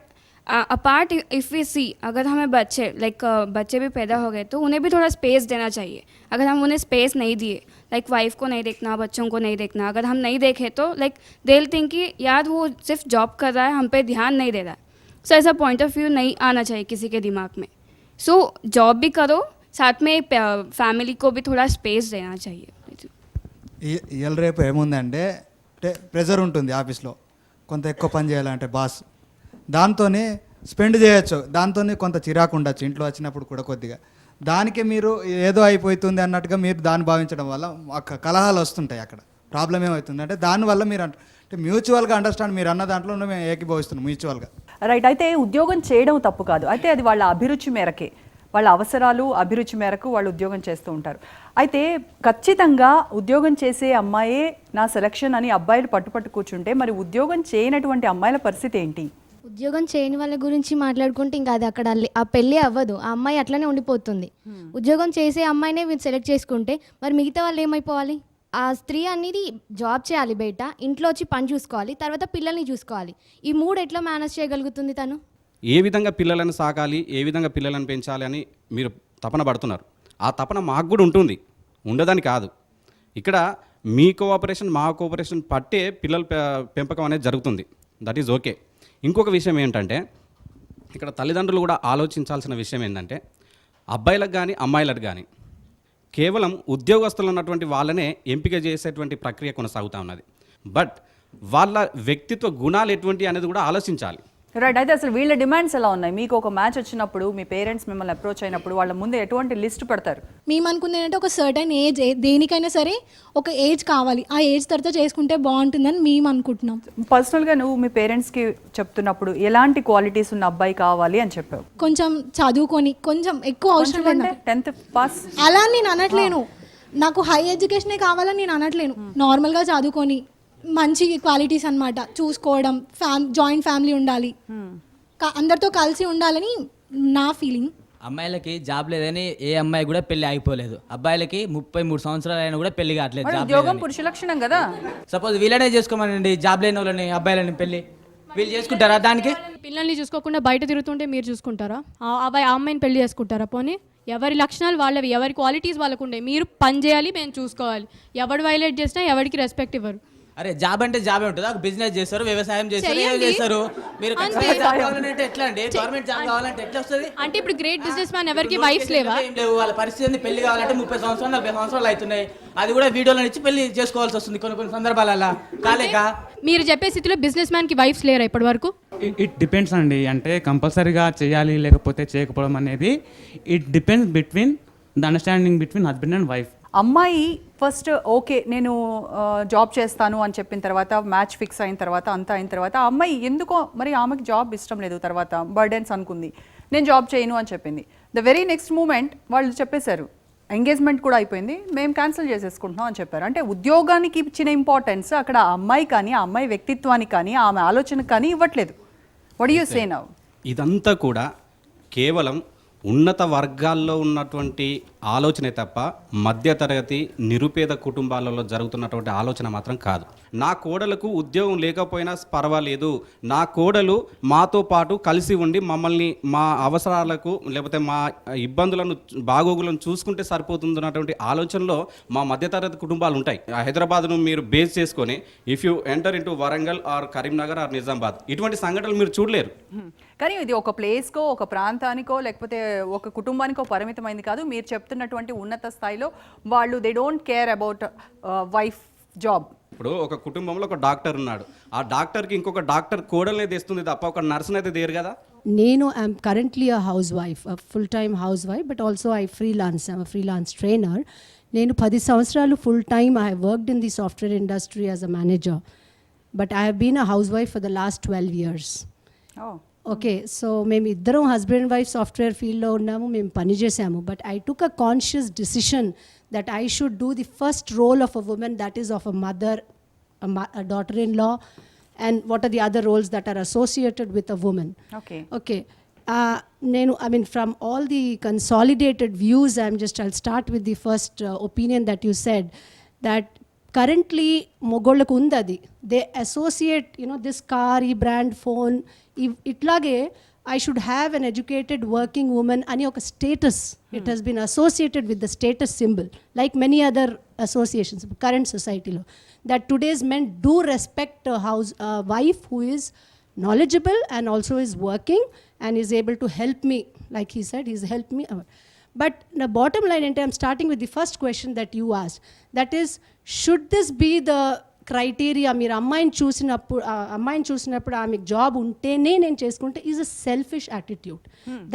अपार्ट इफ़ वी सी, अगर हमें बच्चे भी पैदा हो गए तो उन्हें भी थोड़ा स्पेस देना चाहिए. अगर हम उन्हें स्पेस नहीं दिए, लाइक वाइफ को नहीं देखना, बच्चों को नहीं देखना, अगर हम नहीं देखें तो लाइक दे विल थिंक कि यार वो सिर्फ जॉब कर रहा है, हम पे ध्यान नहीं दे रहा है. सो ऐसा पॉइंट ऑफ व्यू नहीं आना चाहिए किसी के दिमाग में. सो जॉब भी करो, साथ में ఫ్యామిలీ को भी थोड़ा స్పేస్ देना चाहिए. ఇవాళ రేపు ఏముందంటే ప్రెజర్ ఉంటుంది ఆఫీస్లో, కొంత ఎక్కువ పని చేయాలంటే బాస్, దాంతోనే స్పెండ్ చేయొచ్చు, దాంతోనే కొంత చిరాకు ఉండొచ్చు ఇంట్లో వచ్చినప్పుడు కూడా కొద్దిగా. దానికి మీరు ఏదో అయిపోతుంది అన్నట్టుగా మీరు దాన్ని భావించడం వల్ల కలహాలు వస్తుంటాయి. అక్కడ ప్రాబ్లం ఏమవుతుంది అంటే దానివల్ల మీరు అంటే మ్యూచువల్గా అండర్స్టాండ్, మీరు అన్న దాంట్లో మేము ఏకీభవిస్తున్నాం మ్యూచువల్గా. రైట్. అయితే ఉద్యోగం చేయడం తప్పు కాదు, అయితే అది వాళ్ళ అభిరుచి మేరకే, వాళ్ళ అవసరాలు అభిరుచి మేరకు వాళ్ళు ఉద్యోగం చేస్తూ ఉంటారు. అయితే ఖచ్చితంగా ఉద్యోగం చేసే అమ్మాయే నా సెలక్షన్ అని అబ్బాయిలు పట్టుపట్టు కూర్చుంటే మరి ఉద్యోగం చేయనటువంటి అమ్మాయిల పరిస్థితి ఏంటి? ఉద్యోగం చేయని వాళ్ళ గురించి మాట్లాడుకుంటే ఇంకా అది అక్కడ ఆ పెళ్ళి అవ్వదు, ఆ అమ్మాయి అట్లనే ఉండిపోతుంది. ఉద్యోగం చేసే అమ్మాయినే మీరు సెలెక్ట్ చేసుకుంటే మరి మిగతా వాళ్ళు ఏమైపోవాలి? ఆ స్త్రీ అనేది జాబ్ చేయాలి బయట, ఇంట్లో వచ్చి పని చూసుకోవాలి, తర్వాత పిల్లల్ని చూసుకోవాలి. ఈ 3 ఎట్లా మేనేజ్ చేయగలుగుతుంది తను? ఏ విధంగా పిల్లలను సాకాలి, ఏ విధంగా పిల్లలను పెంచాలి అని మీరు తపన పడుతున్నారు. ఆ తపన మాకు కూడా ఉంటుంది, ఉండదని కాదు. ఇక్కడ మీ కోఆపరేషన్ మా కోఆపరేషన్ పట్టే పిల్లల పెంపకం అనేది జరుగుతుంది. That is okay. ఇంకొక విషయం ఏంటంటే ఇక్కడ తల్లిదండ్రులు కూడా ఆలోచించాల్సిన విషయం ఏంటంటే అబ్బాయిలకు కానీ అమ్మాయిలకు కానీ కేవలం ఉద్యోగస్తులు ఉన్నటువంటి వాళ్ళనే ఎంపిక చేసేటువంటి ప్రక్రియ కొనసాగుతూ ఉన్నది. బట్ వాళ్ళ వ్యక్తిత్వ గుణాలు ఎటువంటి అనేది కూడా ఆలోచించాలి. రైట్. అయితే అసలు వీళ్ళ డిమాండ్స్ ఎలా ఉన్నాయి? మీకు ఒక మ్యాచ్ వచ్చినప్పుడు మీ పేరెంట్స్ మిమ్మల్ని అప్రోచ్ అయినప్పుడు వాళ్ళ ముందు ఎటువంటి లిస్ట్ పెడతారు? మేము అనుకుంది ఏంటంటే ఒక సర్టన్ ఏజ్, దేనికైనా సరే ఒక ఏజ్ కావాలి, ఆ ఏజ్ తర్వాత చేసుకుంటే బాగుంటుందని మేము అనుకుంటున్నాం. పర్సనల్గా నువ్వు మీ పేరెంట్స్కి చెప్తున్నప్పుడు ఎలాంటి క్వాలిటీస్ ఉన్న అబ్బాయి కావాలి అని చెప్పావు? కొంచెం చదువుకొని, కొంచెం ఎక్కువ అవసరం లేదు నాకు. 10th పాస్ అలా నేను అనట్లేను, నాకు హై ఎడ్యుకేషనే కావాలని నేను అనట్లేను. నార్మల్గా చదువుకొని మంచి క్వాలిటీస్ అన్నమాట, చూసుకోవడం, జాయింట్ ఫ్యామిలీ ఉండాలి, అందరితో కలిసి ఉండాలని నా ఫీలింగ్. అమ్మాయిలకి జాబ్ లేదని ఏ అమ్మాయి కూడా పెళ్లి ఆగిపోలేదు. అబ్బాయిలకి 33 సంవత్సరాలు అయినా కూడా పెళ్లి కావట్లేదు. జాబ్ ఉద్యోగం పురుష లక్షణం కదా. సపోజ్ వీళ్ళనే చేసుకోమనండి, జాబ్ లేని వాళ్ళని అబ్బాయిలని పెళ్లి వీళ్ళు చేసుకుంటారా? దానికి పిల్లల్ని చూసుకోకుండా బయట తిరుగుతుంటే మీరు చూసుకుంటారా? ఆ అమ్మాయిని పెళ్లి చేసుకుంటారా? పోనీ ఎవరి లక్షణాలు వాళ్ళవి, ఎవరి క్వాలిటీస్ వాళ్ళకు ఉండే. మీరు పని చేయాలి, మేము చూసుకోవాలి. ఎవడు వైలేట్ చేసినా ఎవరికి రెస్పెక్ట్ ఇవ్వరు. అరే జాబ్ అంటే జాబే ఉంటుందా? బిజినెస్ చేస్తారు, వ్యవసాయం చేస్తారు, ఏం చెయ్యండి. చేస్తారు. మీరు అంతే. జాబ్ కావాలంటే ఎట్లా అండి? గవర్నమెంట్ జాబ్ కావాలంటే ఎట్లా వస్తుంది? అంటే ఇప్పుడు గ్రేట్ బిజినెస్ మ్యాన్ ఎవరికి వైఫ్స్ లేవా? ఏం లేవు. వాళ్ళ పరిస్థితి పెళ్లి కావాలంటే 30 సంవత్సరాలు 40 సంవత్సరాలు అవుతున్నాయి. అది కూడా వీడియోలో నుంచి పెళ్లి చేసుకోవాల్సి వస్తుంది కొన్ని సందర్భాలలో. కాలేక మీరు చెప్పే స్థితిలో బిజినెస్ మ్యాన్ కి వైఫ్స్ లేరా ఇప్పటి వరకు? ఇట్ డిపెండ్స్ అండి. అంటే కంపల్సరీగా చేయాలి లేకపోతే చేయకపోవడం అనేది it depends between the understanding between husband and wife. అమ్మాయి ఫస్ట్ ఓకే నేను జాబ్ చేస్తాను అని చెప్పిన తర్వాత, మ్యాచ్ ఫిక్స్ అయిన తర్వాత, అంతా అయిన తర్వాత ఆ అమ్మాయి ఎందుకో మరి ఆమెకి జాబ్ ఇష్టం లేదు, తర్వాత బర్డెన్స్ అనుకుంది, నేను జాబ్ చేయను అని చెప్పింది. ద వెరీ నెక్స్ట్ మూమెంట్ వాళ్ళు చెప్పేశారు, ఎంగేజ్మెంట్ కూడా అయిపోయింది, మేము క్యాన్సిల్ చేసేసుకుంటున్నాం అని చెప్పారు. అంటే ఉద్యోగానికి ఇచ్చిన ఇంపార్టెన్స్ అక్కడ ఆ అమ్మాయి కానీ, ఆ అమ్మాయి వ్యక్తిత్వానికి కానీ, ఆమె ఆలోచనకు కానీ ఇవ్వట్లేదు. What do you say now? ఇదంతా కూడా కేవలం ఉన్నత వర్గాల్లో ఉన్నటువంటి ఆలోచనే తప్ప మధ్యతరగతి నిరుపేద కుటుంబాలలో జరుగుతున్నటువంటి ఆలోచన మాత్రం కాదు. నా కోడలకు ఉద్యోగం లేకపోయినా పర్వాలేదు, నా కోడలు మాతో పాటు కలిసి ఉండి మమ్మల్ని మా అవసరాలకు లేకపోతే మా ఇబ్బందులను బాగోగులను చూసుకుంటే సరిపోతుంది అన్నటువంటి ఆలోచనలో మా మధ్యతరగతి కుటుంబాలు ఉంటాయి. హైదరాబాద్ను మీరు బేస్ చేసుకొని if you enter into Warangal or Karimnagar or Nizamabad ఇటువంటి సంఘటనలు మీరు చూడలేరు. కానీ ఇది ఒక ప్లేస్కో, ఒక ప్రాంతానికో, లేకపోతే ఒక కుటుంబానికో పరిమితమైంది కాదు. మీరు చెప్తున్నటువంటి ఉన్నత స్థాయిలో వాళ్ళు they don't care about wife job. ఇప్పుడు ఒక కుటుంబంలో ఒక డాక్టర్ ఉన్నాడు, ఆ డాక్టర్కి ఇంకొక డాక్టర్ కోడలనే తెస్తుంది తప్ప ఒక నర్సుని అయితే దేరు కదా. నేను I'm currently a housewife, full time housewife, but also I freelance, I'm freelance trainer. నేను 10 సంవత్సరాలు full time I worked in the software industry as a manager, but I have been a housewife for the last 12 years. Okay, so మేము ఇద్దరం husband wife software ఫీల్డ్లో ఉన్నాము, మేము పని చేసాము. But I took a conscious decision that I should do the first role of a women, that is of a mother, a daughter-in-law, and what are the other roles that are associated with a woman. Okay. I mean, from all the consolidated views, I'll start with the first opinion that you said, that currently మొగోళ్ళకు ఉంది అది. They associate this car, ఈ brand phone, ఇట్లాగే I should have an educated working woman అని ఒక status. It has been associated with the status symbol like many other associations current సొసైటీలో. That today's men do respect housewife who is knowledgeable and also is working and is able to help me, like he said, he's helped me. But the bottom line, and I'm starting with the first question that you asked, that is, should this be the criteria? మీరు అమ్మాయిని చూసినప్పుడు ఆమెకు job ఉంటేనే నేను చేసుకుంటే is a selfish attitude.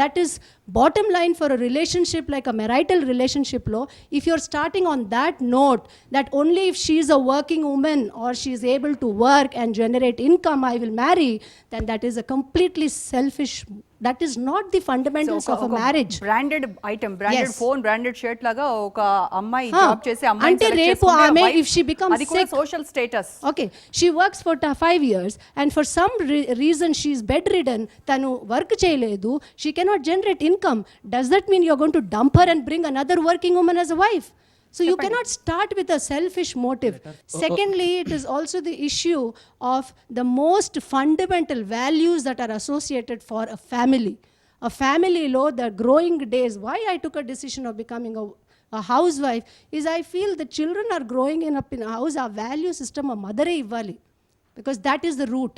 That is bottom line for a relationship like a marital రిలేషన్షిప్లో. If you're starting on that note that only if she is a working woman or she is able to work and generate income I will marry, then that is a completely selfish. That is not the fundamentals of a marriage. Branded item, branded phone, branded shirt laga oka ammayi job chese ammayi ante repu ame if she becomes adi sick, kuda social status. Okay, she works for 5 years and for some reason she is bedridden, tanu work cheyaledu, she cannot generate income. Does that mean you are going to dump her and bring another working woman as a wife? So you cannot start with a selfish motive. Secondly, it is also the issue of the most fundamental values that are associated for a family. A family lo the growing days, why I took a decision of becoming a housewife is I feel the children are growing up in a house, our value system a mother ivvali, because that is the root.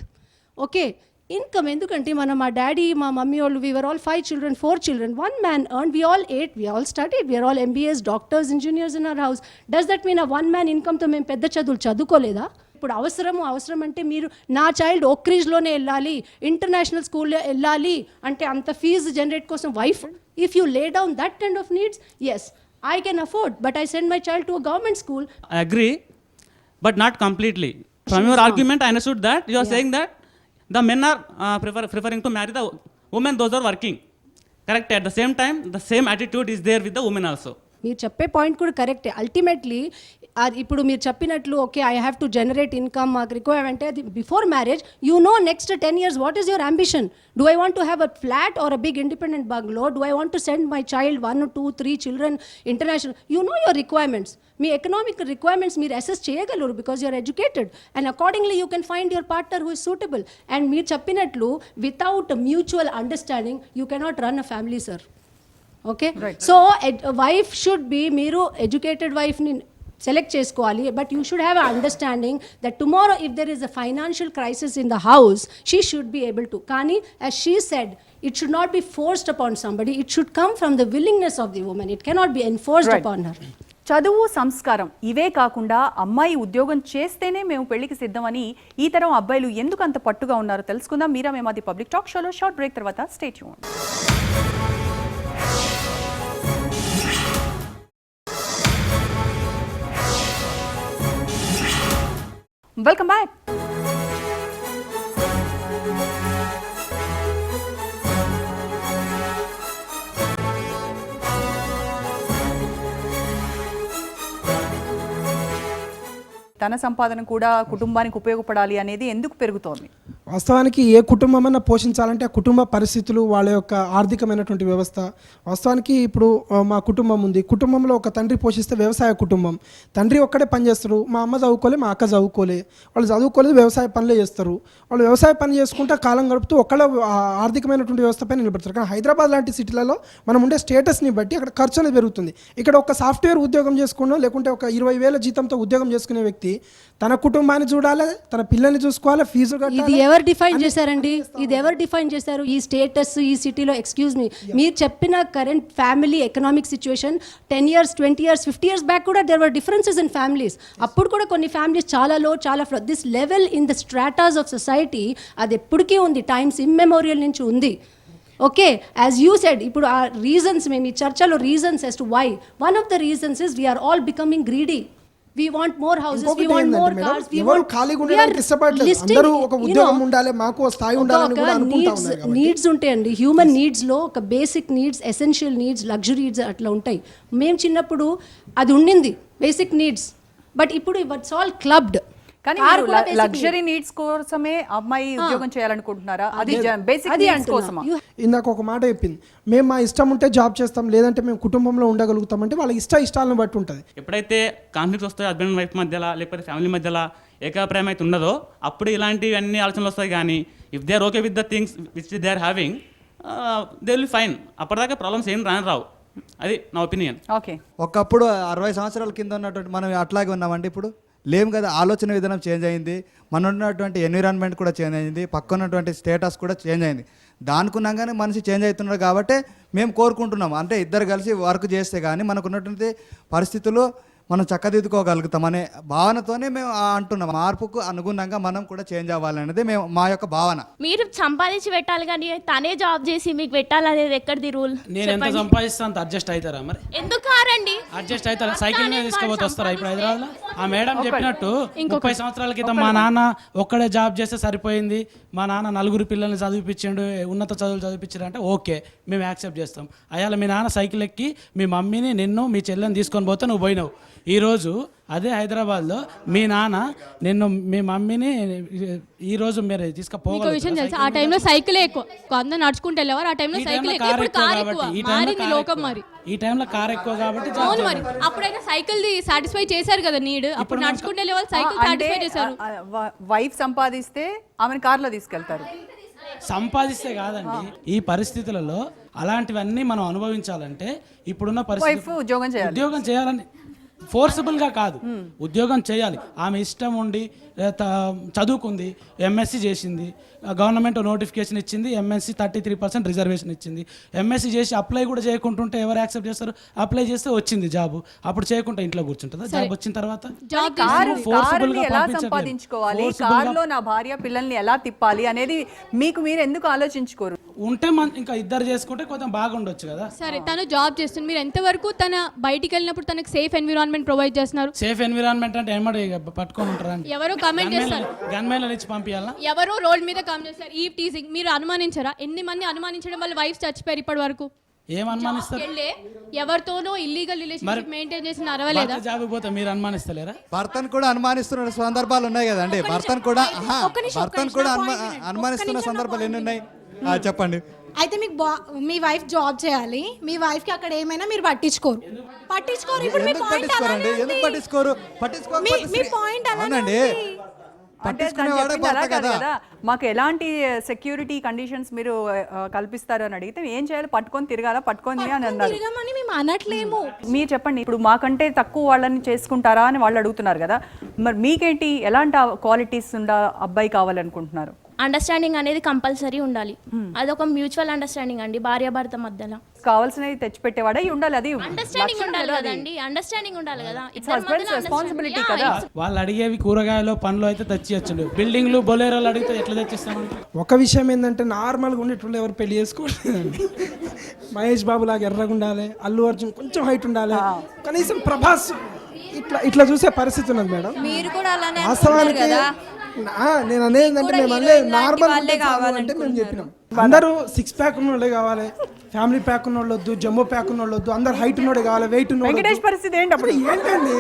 Okay, income. ఎందుకంటే మా daddy మా mummy వాళ్ళు we are all 5 children 4 children, 1 man earned, we all ate, we all studied, we are all MBAs, doctors, engineers in our house. Does that mean a 1 man ఇన్కమ్తో మేము పెద్ద చదువులు చదువుకోలేదా? ఇప్పుడు అవసరం అంటే మీరు నా చైల్డ్ ఓక్రీజ్లోనే వెళ్ళాలి, ఇంటర్నేషనల్ స్కూల్లో వెళ్ళాలి అంటే అంత ఫీజు జనరేట్ కోసం wife, if you lay down that kind of needs, as I can afford, but I send my child to a government school. I agree, but not completely. From your argument, I understood that you are saying that the men are preferring to marry the women, those are working. Correct. At the same time, the same attitude is there with the women also. మీరు చెప్పే point కూడా కరెక్టే. Ultimately ఇప్పుడు మీరు చెప్పినట్లు okay I have to generate income, మాకు requirement అది before marriage. You know next 10 years what is your ambition. Do I want to have a flat or a big independent bungalow? Do I want to send my child 1 2 3 children international? You know your requirements. మీ economic requirements మీరు assess చేయగలరు because you're educated and accordingly you can find your partner who is suitable. And మీరు చెప్పినట్లు without mutual understanding you cannot run a family, sir. Okay, so wife should be, మీరు educated వైఫ్ని select చేసుకోవాలి, but you should have a understanding that tomorrow if there is a financial crisis in the house she should be able to. కానీ as she said, it should not be forced upon somebody, it should come from the willingness of the woman, it cannot be enforced upon her. చదువు, సంస్కారం ఇవే కాకుండా అమ్మాయి ఉద్యోగం చేస్తేనే మేము పెళ్లికి సిద్ధమని ఈ తరం అబ్బాయిలు ఎందుకు అంత పట్టుగా ఉన్నారో తెలుసుకుందాం. మీరా మేమాది పబ్లిక్ టాక్ షోలో షార్ట్ బ్రేక్ తర్వాత స్టే ట్యూన్డ్. Welcome back. తన సంపాదన కూడా కుటుంబానికి ఉపయోగపడాలి అనేది ఎందుకు పెరుగుతోంది? వాస్తవానికి ఏ కుటుంబమైనా పోషించాలంటే ఆ కుటుంబ పరిస్థితులు, వాళ్ళ యొక్క ఆర్థికమైనటువంటి వ్యవస్థ. వాస్తవానికి ఇప్పుడు మా కుటుంబం ఉంది, కుటుంబంలో ఒక తండ్రి పోషిస్తే వ్యవసాయ కుటుంబం, తండ్రి ఒక్కడే పని చేస్తారు, మా అమ్మ చదువుకోలే, మా అక్క చదువుకోలే, వాళ్ళు చదువుకోలేదు, వ్యవసాయ పనులే చేస్తారు. వాళ్ళు వ్యవసాయ పని చేసుకుంటూ కాలం గడుపుతూ ఒక్కళ్ళ ఆర్థికమైనటువంటి వ్యవస్థపై నిలబెడతారు. కానీ హైదరాబాద్ లాంటి సిటీలలో మనం ఉండే స్టేటస్ని బట్టి అక్కడ ఖర్చు అనేది పెరుగుతుంది. ఇక్కడ ఒక సాఫ్ట్వేర్ ఉద్యోగం చేసుకున్నా లేకుంటే ఒక 20,000 జీతంతో ఉద్యోగం చేసుకునే వ్యక్తి తన కుటుంబాన్ని చూడాలి, తన పిల్లల్ని చూసుకోవాలి, ఫీజు కట్టాలి. ఇది ఎవరు డిఫైన్ చేశారండి? ఇది ఎవరు డిఫైన్ చేశారు ఈ స్టేటస్ ఈ సిటీలో? ఎక్స్క్యూజ్ మీ, మీరు చెప్పిన current family economic situation 10 years 20 years 50 years back కూడా there were differences in families. అప్పుడు కూడా కొన్ని ఫ్యామిలీస్ చాలా లో, చాలా this level in the stratas of society అది ఎప్పటికీ ఉంది, టైమ్స్ ఇమ్మెమోరియల్ నుంచి ఉంది. ఓకే, యాజ్ యూ సెడ్, ఇప్పుడు ఆ రీజన్స్ మేము ఈ చర్చలో reasons as to why, one of the reasons is we are all becoming greedy. We want more houses, we want more cars, we want ఖాళీగా ఉండడానికి ఇష్టపడలేదు. అందరూ ఒక ఉద్యోగం ఉండాలి, మాకు ఒక స్థాయి ఉండాలని కూడా అనుకుంటా ఉన్నారు. నీడ్స్ ఉంటాయండి, హ్యూమన్ నీడ్స్లో ఒక basic needs, essential needs, luxury needs అట్లా ఉంటాయి. మేము చిన్నప్పుడు అది ఉండింది బేసిక్ నీడ్స్, బట్ ఇప్పుడు ఇట్స్ ఆల్ క్లబ్డ్. కానీ లగ్జరీ నీడ్స్ కోసమే అమ్మాయి ఉద్యోగం చేయాలనుకుంటున్నారా? అది బేసిక్ నీడ్స్ కోసమా? ఇందాక ఒక మాట చెప్పింది, మేము మా ఇష్టం ఉంటే జాబ్ చేస్తాం, లేదంటే మేము కుటుంబంలో ఉండగలుగుతాం అంటే వాళ్ళ ఇష్టాలను బట్టి ఉంటుంది. ఎప్పుడైతే కాన్ఫ్లిక్ట్స్ వస్తాయో హస్బెండ్ వైఫ్ మధ్యలో లేకపోతే ఫ్యామిలీ మధ్యలో ఏకాభిప్రాయం అయితే ఉండదో అప్పుడు ఇలాంటివన్నీ ఆలోచనలు వస్తాయి. కానీ if they are okay with the things which they are having, they will be fine. అప్పటిదాకా ప్రాబ్లమ్స్ ఏం రావు. అది నా ఒపీనియన్. ఓకే, ఒకప్పుడు 60 సంవత్సరాల కింద ఉన్నటువంటి మనం అట్లాగే ఉన్నామండి, ఇప్పుడు లేము కదా. ఆలోచన విధానం చేంజ్ అయింది, మన ఉన్నటువంటి ఎన్విరాన్మెంట్ కూడా చేంజ్ అయింది, పక్కన ఉన్నటువంటి స్టేటస్ కూడా చేంజ్ అయింది. దానికున్నాగానే మనిషి చేంజ్ అవుతున్నారు కాబట్టి మేము కోరుకుంటున్నాం, అంటే ఇద్దరు కలిసి వర్క్ చేస్తే కానీ మనకు ఉన్నటువంటి పరిస్థితులు మనం చక్కదిద్దుకోగలుగుతామనే భావనతోనే మేము అంటున్నాం. మార్పుకు అనుగుణంగా మనం కూడా చేంజ్ అవ్వాలనేది మేము మా యొక్క భావన. మీరు సంపాదించి పెట్టాలి కానీ తనే జాబ్ చేసి మీకు పెట్టాలనేది ఎక్కడిది రూల్? నేను ఎంత సంపాదిస్తా అంత అడ్జస్ట్ అవుతారా? మరి ఎందుకు కారండి? అడ్జస్ట్ అవుతారా? సైకిల్ మీద తీసుకుపోతే వస్తారా? ఇప్పుడు హైదరాబాద్లో ఆ మేడం చెప్పినట్టు 30 సంవత్సరాల క్రితం మా నాన్న ఒక్కడే జాబ్ చేస్తే సరిపోయింది, మా నాన్న 4 పిల్లల్ని చదివిపించిండు, ఉన్నత చదువులు చదివించారు అంటే ఓకే, మేము యాక్సెప్ట్ చేస్తాం. అయ్యాల మీ నాన్న సైకిల్ ఎక్కి మీ మమ్మీని, నిన్ను, మీ చెల్లెని తీసుకొని పోతే నువ్వు పోయినావు. ఈరోజు అదే హైదరాబాద్లో మీ నాన్న నిన్ను, మీ మమ్మీని ఈరోజు మీరు తీసుకుపోవాలి. విషయం తెలుసా, ఆ టైంలో సైకిలే ఎక్కువ, అందరూ నడుచుకుంటూ వెళ్ళేవారు. ఆ టైంలో సైకిల్ ఎక్కువ, కార్ ఎక్కువ మారింది లోకం. మరి ఈ టైంలో కార్ ఎక్కువ కాబట్టి అవును, మరి అప్పుడైనా సైకిల్ సాటిస్ఫై చేశారు కదా నీడ్. అప్పుడు నడుచుకుంటూ వెళ్ళే వాళ్ళు సైకిల్ సాటిస్ఫై చేశారు. వైఫ్ సంపాదిస్తే ఆమెను కార్లో తీసుకెళ్తారు. సంపాదిస్తే కాదండి, ఈ పరిస్థితులలో అలాంటివన్నీ మనం అనుభవించాలంటే ఇప్పుడున్న పరిస్థితి ఉద్యోగం చేయాలని ఫోర్సిబుల్గా కాదు, ఉద్యోగం చేయాలి. ఆమె ఇష్టం ఉండి చదువుకుంది, ఎంఎస్సి చేసింది, గవర్నమెంట్ నోటిఫికేషన్ ఇచ్చింది, ఎంఎస్సి 33% రిజర్వేషన్ ఇచ్చింది. ఎంఎస్సి చేసి అప్లై కూడా చేయకుంటుంటే ఎవరు యాక్సెప్ట్ చేస్తారు? అప్లై చేస్తే వచ్చింది జాబ్, అప్పుడు చేయకుండా ఇంట్లో కూర్చుంటుందా? జాబ్ వచ్చిన తర్వాత కారుని ఎలా సంపాదించుకోవాలి, కారులో నా భార్య పిల్లల్ని ఎలా తిప్పాలి అనేది మీకు మీరు ఎందుకు ఆలోచించుకోరు? ఉంటే ఇంకా ఇద్దరు చేసుకుంటే కొంచెం బాగుండొచ్చు కదా. సరే, తను జాబ్ చేస్తుంది, మీరు ఎంతవరకు తన బయటికి వెళ్ళినప్పుడు తనకు సేఫ్ ఎన్విరాన్మెంట్ ప్రొవైడ్ చేస్తున్నారు? సేఫ్ ఎన్విరాన్మెంట్ అంటే ఏమడి పట్టుకొని ఉంటారా? ఎవరో కామెంట్ చేస్తారు, గన్మెన్ల నుంచి పంపించాలా? ఎవరో రోడ్ మీద కామెంట్ చేస్తారు, ఈ టీజింగ్. మీరు అనుమానించారా? ఎన్ని మంది అనుమానించడం వల్ల వైఫ్ చచ్చిపోయారు ఇప్పటి వరకు? ఏం అనుమానిస్తారు? ఎవరితోనో ఇల్లీగల్ రిలేషన్షిప్ మెయింటైన్ చేసిన అరవలేదా? జాబ్ పోతే మీరు అనుమానిస్తలేరా? భర్తను కూడా అనుమానిస్తున్న సందర్భాలు ఉన్నాయి కదండి. భర్తను కూడా అనుమానిస్తున్న సందర్భాలు ఎన్ని ఉన్నాయి చెప్పండి. అయితే మీకు మీ వైఫ్ జాబ్ చేయాలి, మీ వైఫ్ కి అక్కడ ఏమైనా మీరు పట్టించుకోరు. ఇప్పుడు మీ పాయింట్ అలానే ఉంది. ఎందుకు పట్టించుకోరు? మీ పాయింట్ అలానే అవునండి. అంటే తను చెప్పింది అలా కాదు కదా, మాకు ఎలాంటి సెక్యూరిటీ కండిషన్స్ మీరు కల్పిస్తారు అని అడిగితే ఏం చేయాలి? పట్టుకొని తిరగాల, పట్టుకొని అని అన్నారు. తిరగమని మేము అనట్లేము. మీరు చెప్పండి, ఇప్పుడు మాకంటే తక్కువ వాళ్ళని చేసుకుంటారా అని వాళ్ళు అడుగుతున్నారు కదా, మరి మీకేంటి ఎలాంటి క్వాలిటీస్ ఉండ అబ్బాయి కావాలనుకుంటున్నారు? అండర్స్టాండింగ్ అనేది కంపల్సరీ ఉండాలి. అదొక మ్యూచువల్ అండర్స్టాండింగ్ అండి భార్యాభర్త మధ్యలో. కావాల్సినవి తెచ్చిపెట్టేవాడే ఉండాలి, అది అండర్స్టాండింగ్ ఉండాలి కదండి. అండర్స్టాండింగ్ ఉండాలి కదా. రెస్పాన్సిబిలిటీ కదా. వాళ్ళు అడిగేవి కూరగాయలు పండ్లు అయితే తెచ్చియచ్చు, బిల్డింగ్లు బొలేరోలు అడిగితే ఎట్లా తెచ్చిస్తామండి? ఒక విషయం ఏంటంటే నార్మల్గా ఉండేటోళ్ళు ఎవరు పెళ్లి చేసుకోలేదండి. మహేష్ బాబు లాగా ఎర్రగా ఉండాలి, అల్లు అర్జున్ కొంచెం హైట్ ఉండాలి, కనీసం ప్రభాస్ ఇట్లా చూసే పరిస్థితి ఉన్నది మేడం. మీరు కూడా అలానే వాస్తవానికి నేను అనేది ఏంటంటే మేము అనేది నార్మల్ అంటే మేము చెప్పినాం అందరూ 6 ప్యాక్ ఉన్న వాళ్ళే కావాలి, ఫ్యామిలీ ప్యాక్ ఉన్న వాళ్ళు వద్దు, జమ్మో ప్యాక్ ఉన్న వాళ్ళు వద్దు, అందరు హైట్ ఉన్నోడే కావాలి, వెయిట్ ఉన్న వెంకటేష్ పరిస్థితి ఏంటి అప్పుడు? ఏంటండి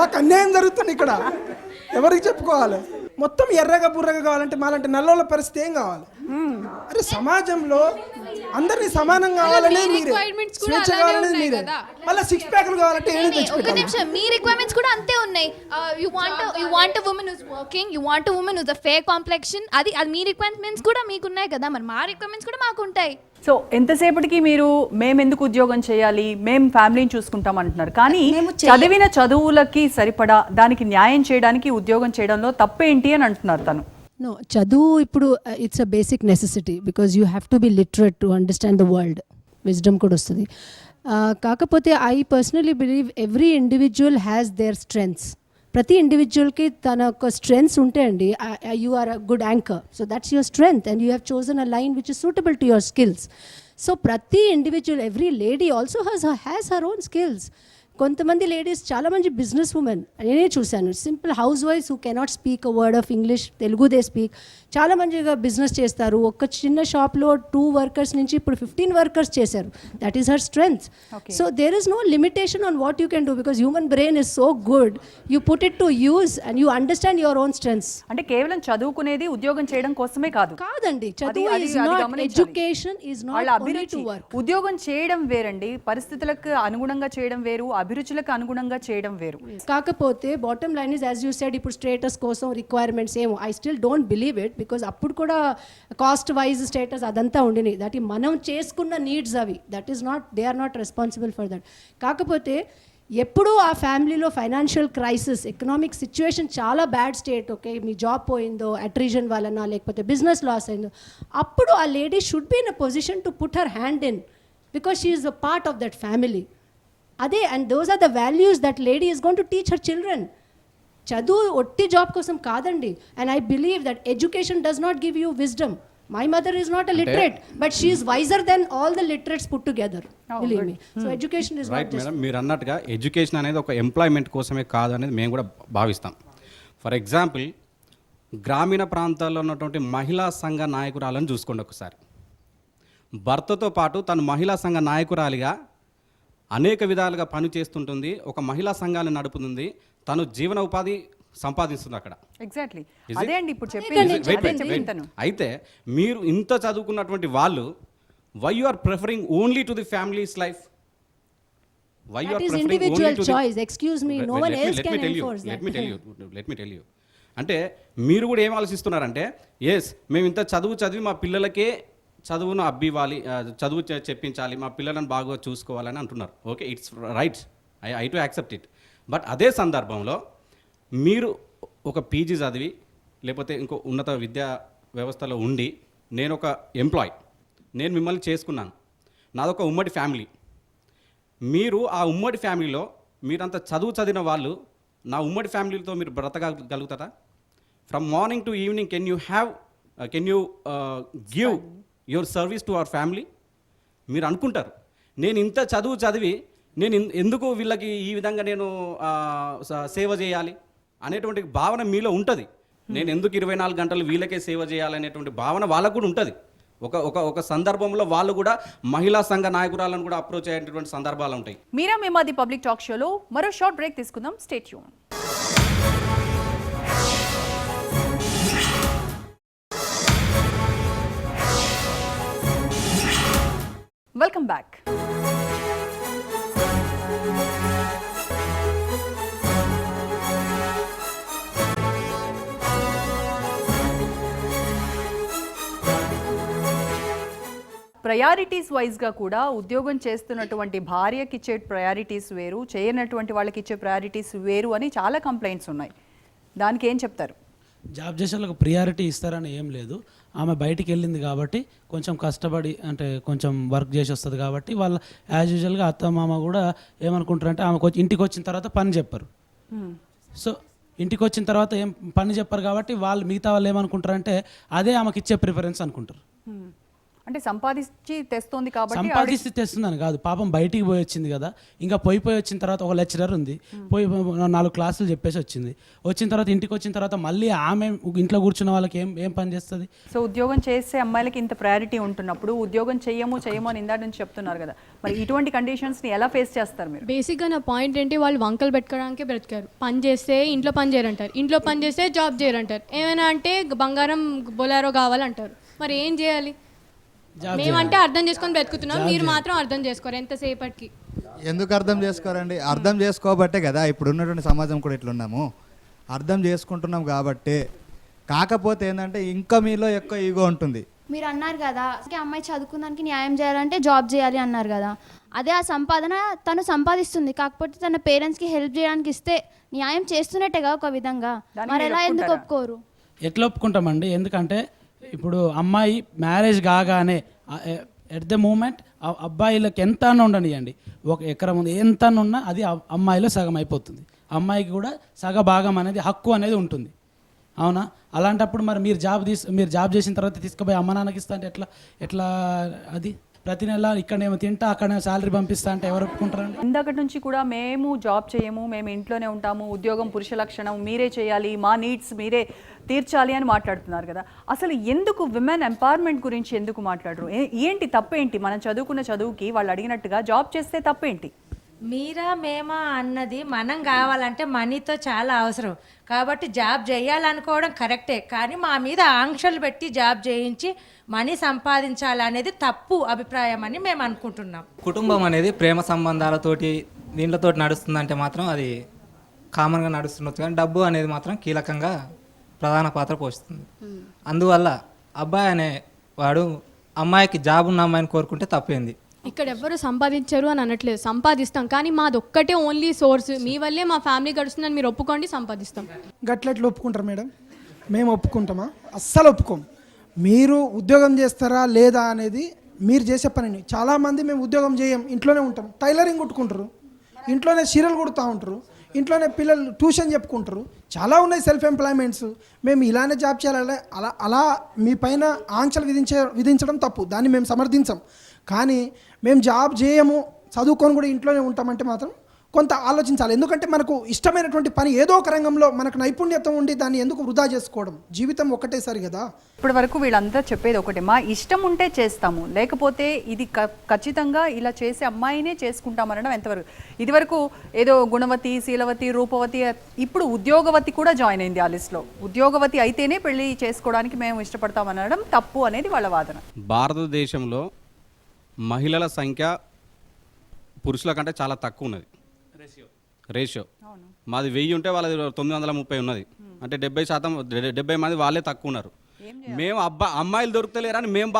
మాకు అన్యాయం జరుగుతుంది ఇక్కడ, ఎవరికి చెప్పుకోవాలి? మొత్తం ఎర్రగా బుర్రగా కావాలంటే మాలంటే నల్లోళ్ళ పరిస్థితి ఏం కావాలి? అరే సమాజంలో అందరినీ సమానం కావాలనే మీరే, స్వేచ్ఛ కావాలనే మీరే, మళ్ళీ 6 ప్యాక్లు కావాలంటే ఏం తెచ్చిపెట్టాలి? మీ రిక్వైర్మెంట్స్ కూడా అంతే ఉన్నాయి. You want a woman who's working, you want a woman who's a fair complexion. అది మీ రిక్వైర్మెంట్స్ కూడా మీకు ఉన్నాయి కదా, మరి మా రిక్వైర్మెంట్స్ కూడా మాకు ఉంటాయి. సో ఎంతసేపటికి మీరు మేము ఎందుకు ఉద్యోగం చేయాలి, మేము ఫ్యామిలీని చూసుకుంటాం అంటున్నారు, కానీ చదివిన చదువులకి సరిపడా దానికి న్యాయం చేయడానికి ఉద్యోగం చేయడంలో తప్పేంటి అని అంటున్నారు తను. No, చదువు ఇప్పుడు it's a basic necessity because you have to be literate to understand the world. Wisdom కూడా వస్తుంది. కాకపోతే I personally believe every individual has their strengths. ప్రతి ఇండివిజువల్కి తన ఒక స్ట్రెంగ్స్ ఉంటాయండి. You are a good anchor, so that's your strength and you have chosen a line which is suitable to your skills. So ప్రతి individual, every lady also has her own skills. కొంతమంది ladies చాలా మంచి business women నేనే చూశాను, simple హౌస్ వైఫ్స్ who cannot speak a word of English, Telugu they speak, చాలా మంచిగా బిజినెస్ చేస్తారు. ఒక చిన్న షాప్లో 2 వర్కర్స్ నుంచి ఇప్పుడు 15 వర్కర్స్ చేశారు. That is her strength. So there is no limitation on what you can do because human brain is so good. You put it to use and you understand your own strengths. అంటే కేవలం చదువుకునేది ఉద్యోగం చేయడం కోసమే కాదండి. చదువు is not, education is not only to work. ఉద్యోగం చేయడం వేరండి, పరిస్థితులకు అనుగుణంగా చేయడం వేరు, అభిరుచులకు అనుగుణంగా చేయడం వేరు. కాకపోతే bottom line is as you said, ఇప్పుడు స్టేటస్ కోసం రిక్వైర్మెంట్స్ ఏమో I still don't believe it because అప్పుడు కూడా కాస్ట్ వైజ్ స్టేటస్ అదంతా ఉండినాయి. దట్ మనం చేసుకున్న నీడ్స్ అవి, that is not, they are not responsible for that. కాకపోతే ఎప్పుడూ ఆ ఫ్యామిలీలో ఫైనాన్షియల్ క్రైసిస్, ఎకనామిక్ సిచ్యువేషన్ చాలా బ్యాడ్ స్టేట్, ఓకే, మీ జాబ్ పోయిందో, అట్రిజన్ వలన, లేకపోతే బిజినెస్ లాస్ అయిందో, అప్పుడు ఆ lady should be in a position to put her hand in because she is a part of that family. అదే, and those are the values that lady is going to teach her children. చదువు ఒట్టి job కోసం కాదండి. And I believe that education does not give you wisdom. My mother is not a literate but she is wiser than all the literates put together, believe me. So education is right madam, మీరు అన్నట్టుగా education అనేది ఒక employment కోసమే కాదు అనేది మేము కూడా భావిస్తాం. ఫర్ ఎగ్జాంపుల్, గ్రామీణ ప్రాంతాల్లో ఉన్నటువంటి మహిళా సంఘ నాయకురాలను చూసుకోండి ఒకసారి. భర్తతో పాటు తను మహిళా సంఘ నాయకురాలిగా అనేక విధాలుగా పని చేస్తుంటుంది, ఒక మహిళా సంఘాన్ని నడుపుతుంది, తను జీవన ఉపాధి సంపాదిస్తుంది అక్కడ. ఎగ్జాక్ట్లీ అదే అండి ఇప్పుడు చెప్పింది. అయితే మీరు ఇంత చదువుకున్నటువంటి వాళ్ళు, why you are preferring only to the families life? Why you are preferring individual only to choice? Excuse me, no one else can enforce that. Let me tell you. అంటే మీరు కూడా ఏం ఆలోచిస్తున్నారంటే, ఎస్ మేము ఇంత చదివి మా పిల్లలకే చదువును అబ్బివ్వాలి, చదువు చెప్పించాలి, మా పిల్లలను బాగా చూసుకోవాలని అంటున్నారు. Okay, it's right, I to accept it. But అదే సందర్భంలో మీరు ఒక పీజీ చదివి లేకపోతే ఇంకో ఉన్నత విద్యా వ్యవస్థలో ఉండి నేను ఒక ఎంప్లాయ్, నేను మిమ్మల్ని చేసుకున్నాను, నాదొక ఉమ్మడి ఫ్యామిలీ. మీరు ఆ ఉమ్మడి ఫ్యామిలీలో మీరంత చదువు చదివిన వాళ్ళు నా ఉమ్మడి ఫ్యామిలీతో మీరు బ్రతకగలుగుతారా? From morning to evening can you give your service to our family? మీరు అనుకుంటారు నేను ఇంత చదువు చదివి నేను ఎందుకు వీళ్ళకి ఈ విధంగా నేను సేవ చేయాలి అనేటువంటి భావన మీలో ఉంటుంది. నేను ఎందుకు 24 గంటలు వీళ్ళకే సేవ చేయాలనేటువంటి భావన వాళ్ళకు కూడా ఉంటుంది. ఒక సందర్భంలో వాళ్ళు కూడా మహిళా సంఘ నాయకురాలను కూడా అప్రోచ్ అయ్యేటువంటి సందర్భాలు ఉంటాయి. మీరా మేమాది పబ్లిక్ టాక్ షోలో మరో షార్ట్ బ్రేక్ తీసుకుందాం. Stay tune. Welcome back. Priorities వైజ్గా కూడా ఉద్యోగం చేస్తున్నటువంటి భార్యకి ఇచ్చే ప్రయారిటీస్ వేరు, చేయనటువంటి వాళ్ళకి ఇచ్చే ప్రయారిటీస్ వేరు అని చాలా కంప్లైంట్స్ ఉన్నాయి. దానికి ఏం చెప్తారు? జాబ్ చేసే వాళ్ళకి ప్రియారిటీ ఇస్తారని ఏం లేదు. ఆమె బయటికి వెళ్ళింది కాబట్టి కొంచెం కష్టపడి అంటే కొంచెం వర్క్ చేసి వస్తుంది కాబట్టి వాళ్ళ యాజ్ యూజువల్గా అత్త మామ కూడా ఏమనుకుంటారంటే ఆమెకు ఇంటికి వచ్చిన తర్వాత పని చెప్పరు. సో ఇంటికి వచ్చిన తర్వాత ఏం పని చెప్పరు కాబట్టి వాళ్ళు మిగతా వాళ్ళు ఏమనుకుంటారంటే అదే ఆమెకి ఇచ్చే ప్రిఫరెన్స్ అనుకుంటారు. అంటే సంపాదించి తెస్తుంది కాబట్టి సంపాదిస్తే తెస్తుందని కాదు, పాపం బయటికి పోయి వచ్చింది కదా, ఇంకా పోయి వచ్చిన తర్వాత ఒక లెక్చరర్ ఉంది, పోయి 4 క్లాసులు చెప్పేసి వచ్చిన తర్వాత ఇంటికి వచ్చిన తర్వాత మళ్ళీ ఆమె ఇంట్లో కూర్చున్న వాళ్ళకి ఏం పని చేస్తుంది? సో ఉద్యోగం చేసే అమ్మాయిలకి ఇంత ప్రయారిటీ ఉంటున్నప్పుడు ఉద్యోగం చేయము అని ఇందా నుంచి చెప్తున్నారు కదా, మరి ఇటువంటి కండిషన్స్ని ఎలా ఫేస్ చేస్తారు మీరు? బేసిక్గా నా పాయింట్ ఏంటి, వాళ్ళు వంకలు పెట్టుకోవడానికే బ్రతికారు. పని చేస్తే ఇంట్లో పని చేయరంటారు, ఇంట్లో పని చేస్తే జాబ్ చేయరంటారు, ఏమైనా అంటే బంగారం బొలారో కావాలంటారు. మరి ఏం చేయాలి? మేమంటే అర్థం చేసుకొని బ్రతుకుతున్నాం, మీరు మాత్రం అర్థం చేసుకోరు ఎంతసేపటికి. ఎందుకు అర్థం చేసుకోరండి? అర్థం చేసుకోబట్టే కదా ఇప్పుడు ఉన్నటువంటి సమాజం కూడా ఇట్లున్నాము. అర్థం చేసుకుంటున్నాం కాబట్టి. కాకపోతే ఏంటంటే ఇంకా మీలో ఎక్కువ ఈగో ఉంటుంది. మీరు అన్నారు కదా అమ్మాయి చదువుకున్నానికి న్యాయం చేయాలంటే జాబ్ చేయాలి అన్నారు కదా, అదే ఆ సంపాదన తను సంపాదిస్తుంది, కాకపోతే తన పేరెంట్స్కి హెల్ప్ చేయడానికి ఇస్తే న్యాయం చేస్తున్నట్టేగా ఒక విధంగా. మరి ఎలా ఎందుకు ఒప్పుకోరు? ఎట్లా ఒప్పుకుంటామండి? ఎందుకంటే ఇప్పుడు అమ్మాయి మ్యారేజ్ కాగానే ఎట్ ద మూమెంట్ అబ్బాయిలకు ఎంత ఉండనియండి, 1 ఎకరం ఉంది, ఎంత ఉన్నా అది అమ్మాయిలో సగం అయిపోతుంది. అమ్మాయికి కూడా సగ భాగం అనేది హక్కు అనేది ఉంటుంది. అవునా? అలాంటప్పుడు మరి మీరు జాబ్ చేసిన తర్వాత తీసుకుపోయి అమ్మ నాన్నకి ఇస్తా అంటే ఎట్లా అది? ప్రతి నెల ఇక్కడేమో తింటా అక్కడ శాలరీ పంపిస్తా అంటే ఎవరు ఒప్పుకుంటారండి? ఇందాక నుంచి కూడా మేము జాబ్ చేయము, మేము ఇంట్లోనే ఉంటాము, ఉద్యోగం పురుష లక్షణం, మీరే చేయాలి, మా నీడ్స్ మీరే తీర్చాలి అని మాట్లాడుతున్నారు కదా. అసలు ఎందుకు విమెన్ ఎంపవర్మెంట్ గురించి ఎందుకు మాట్లాడరు? ఏంటి తప్పేంటి? మనం చదువుకున్న చదువుకి వాళ్ళు అడిగినట్టుగా జాబ్ చేస్తే తప్పేంటి? మీరా మేమా అన్నది మనం కావాలంటే మనీతో చాలా అవసరం కాబట్టి జాబ్ చేయాలనుకోవడం కరెక్టే, కానీ మా మీద ఆంక్షలు పెట్టి జాబ్ చేయించి మనీ సంపాదించాలనేది తప్పు అభిప్రాయం అని మేము అనుకుంటున్నాం. కుటుంబం అనేది ప్రేమ సంబంధాలతోటి దీంట్లతో నడుస్తుందంటే మాత్రం అది కామన్గా నడుస్తుండొచ్చు, కానీ డబ్బు అనేది మాత్రం కీలకంగా ప్రధాన పాత్ర పోషిస్తుంది. అందువల్ల అబ్బాయి అనే వాడు అమ్మాయికి జాబ్ ఉన్న అమ్మాయిని కోరుకుంటే తప్పేంది? ఇక్కడ ఎవరు సంపాదించరు అని అనట్లేదు, సంపాదిస్తాం, కానీ మాది ఒక్కటే ఓన్లీ సోర్స్. మీ వల్లే మా ఫ్యామిలీ గడుస్తుందని మీరు ఒప్పుకోండి, సంపాదిస్తాం. గట్లెట్లు ఒప్పుకుంటారు మేడం? మేము ఒప్పుకుంటామా? అస్సలు ఒప్పుకోం. మీరు ఉద్యోగం చేస్తారా లేదా అనేది మీరు చేసే పనిని. చాలామంది మేము ఉద్యోగం చేయం, ఇంట్లోనే ఉంటాం, టైలరింగ్ కుట్టుకుంటారు, ఇంట్లోనే చీరలు కుడుతూ ఉంటారు, ఇంట్లోనే పిల్లలు ట్యూషన్ చెప్పుకుంటారు, చాలా ఉన్నాయి సెల్ఫ్ ఎంప్లాయ్మెంట్స్. మేము ఇలానే జాబ్ చేయాలి అలా మీ పైన ఆంక్షలు విధించడం తప్పు, దాన్ని మేము సమర్థించాం. కానీ మేము జాబ్ చేయము, చదువుకొని కూడా ఇంట్లోనే ఉంటామంటే మాత్రం కొంత ఆలోచించాలి. ఎందుకంటే మనకు ఇష్టమైనటువంటి పని ఏదో ఒక రంగంలో మనకు నైపుణ్యత ఉండి దాన్ని ఎందుకు వృధా చేసుకోవడం? జీవితం ఒకటేసారి కదా. ఇప్పటి వరకు వీళ్ళందరూ చెప్పేది ఒకటే, మా ఇష్టం ఉంటే చేస్తాము, లేకపోతే ఇది ఖచ్చితంగా ఇలా చేసే అమ్మాయినే చేసుకుంటామనడం ఎంతవరకు? ఇదివరకు ఏదో గుణవతి, శీలవతి, రూపవతి, ఇప్పుడు ఉద్యోగవతి కూడా జాయిన్ అయింది ఆ లిస్ట్లో. ఉద్యోగవతి అయితేనే పెళ్లి చేసుకోవడానికి మేము ఇష్టపడతామనడం తప్పు అనేది వాళ్ళ వాదన. భారతదేశంలో మహిళల సంఖ్య పురుషుల కంటే చాలా తక్కువ ఉన్నది రేషియో. మాది 1000 ఉంటే వాళ్ళది 930 ఉన్నది. అంటే 70% మంది వాళ్ళే తక్కువ ఉన్నారు. మేము అమ్మాయిలు దొరుకుతలేరని మేము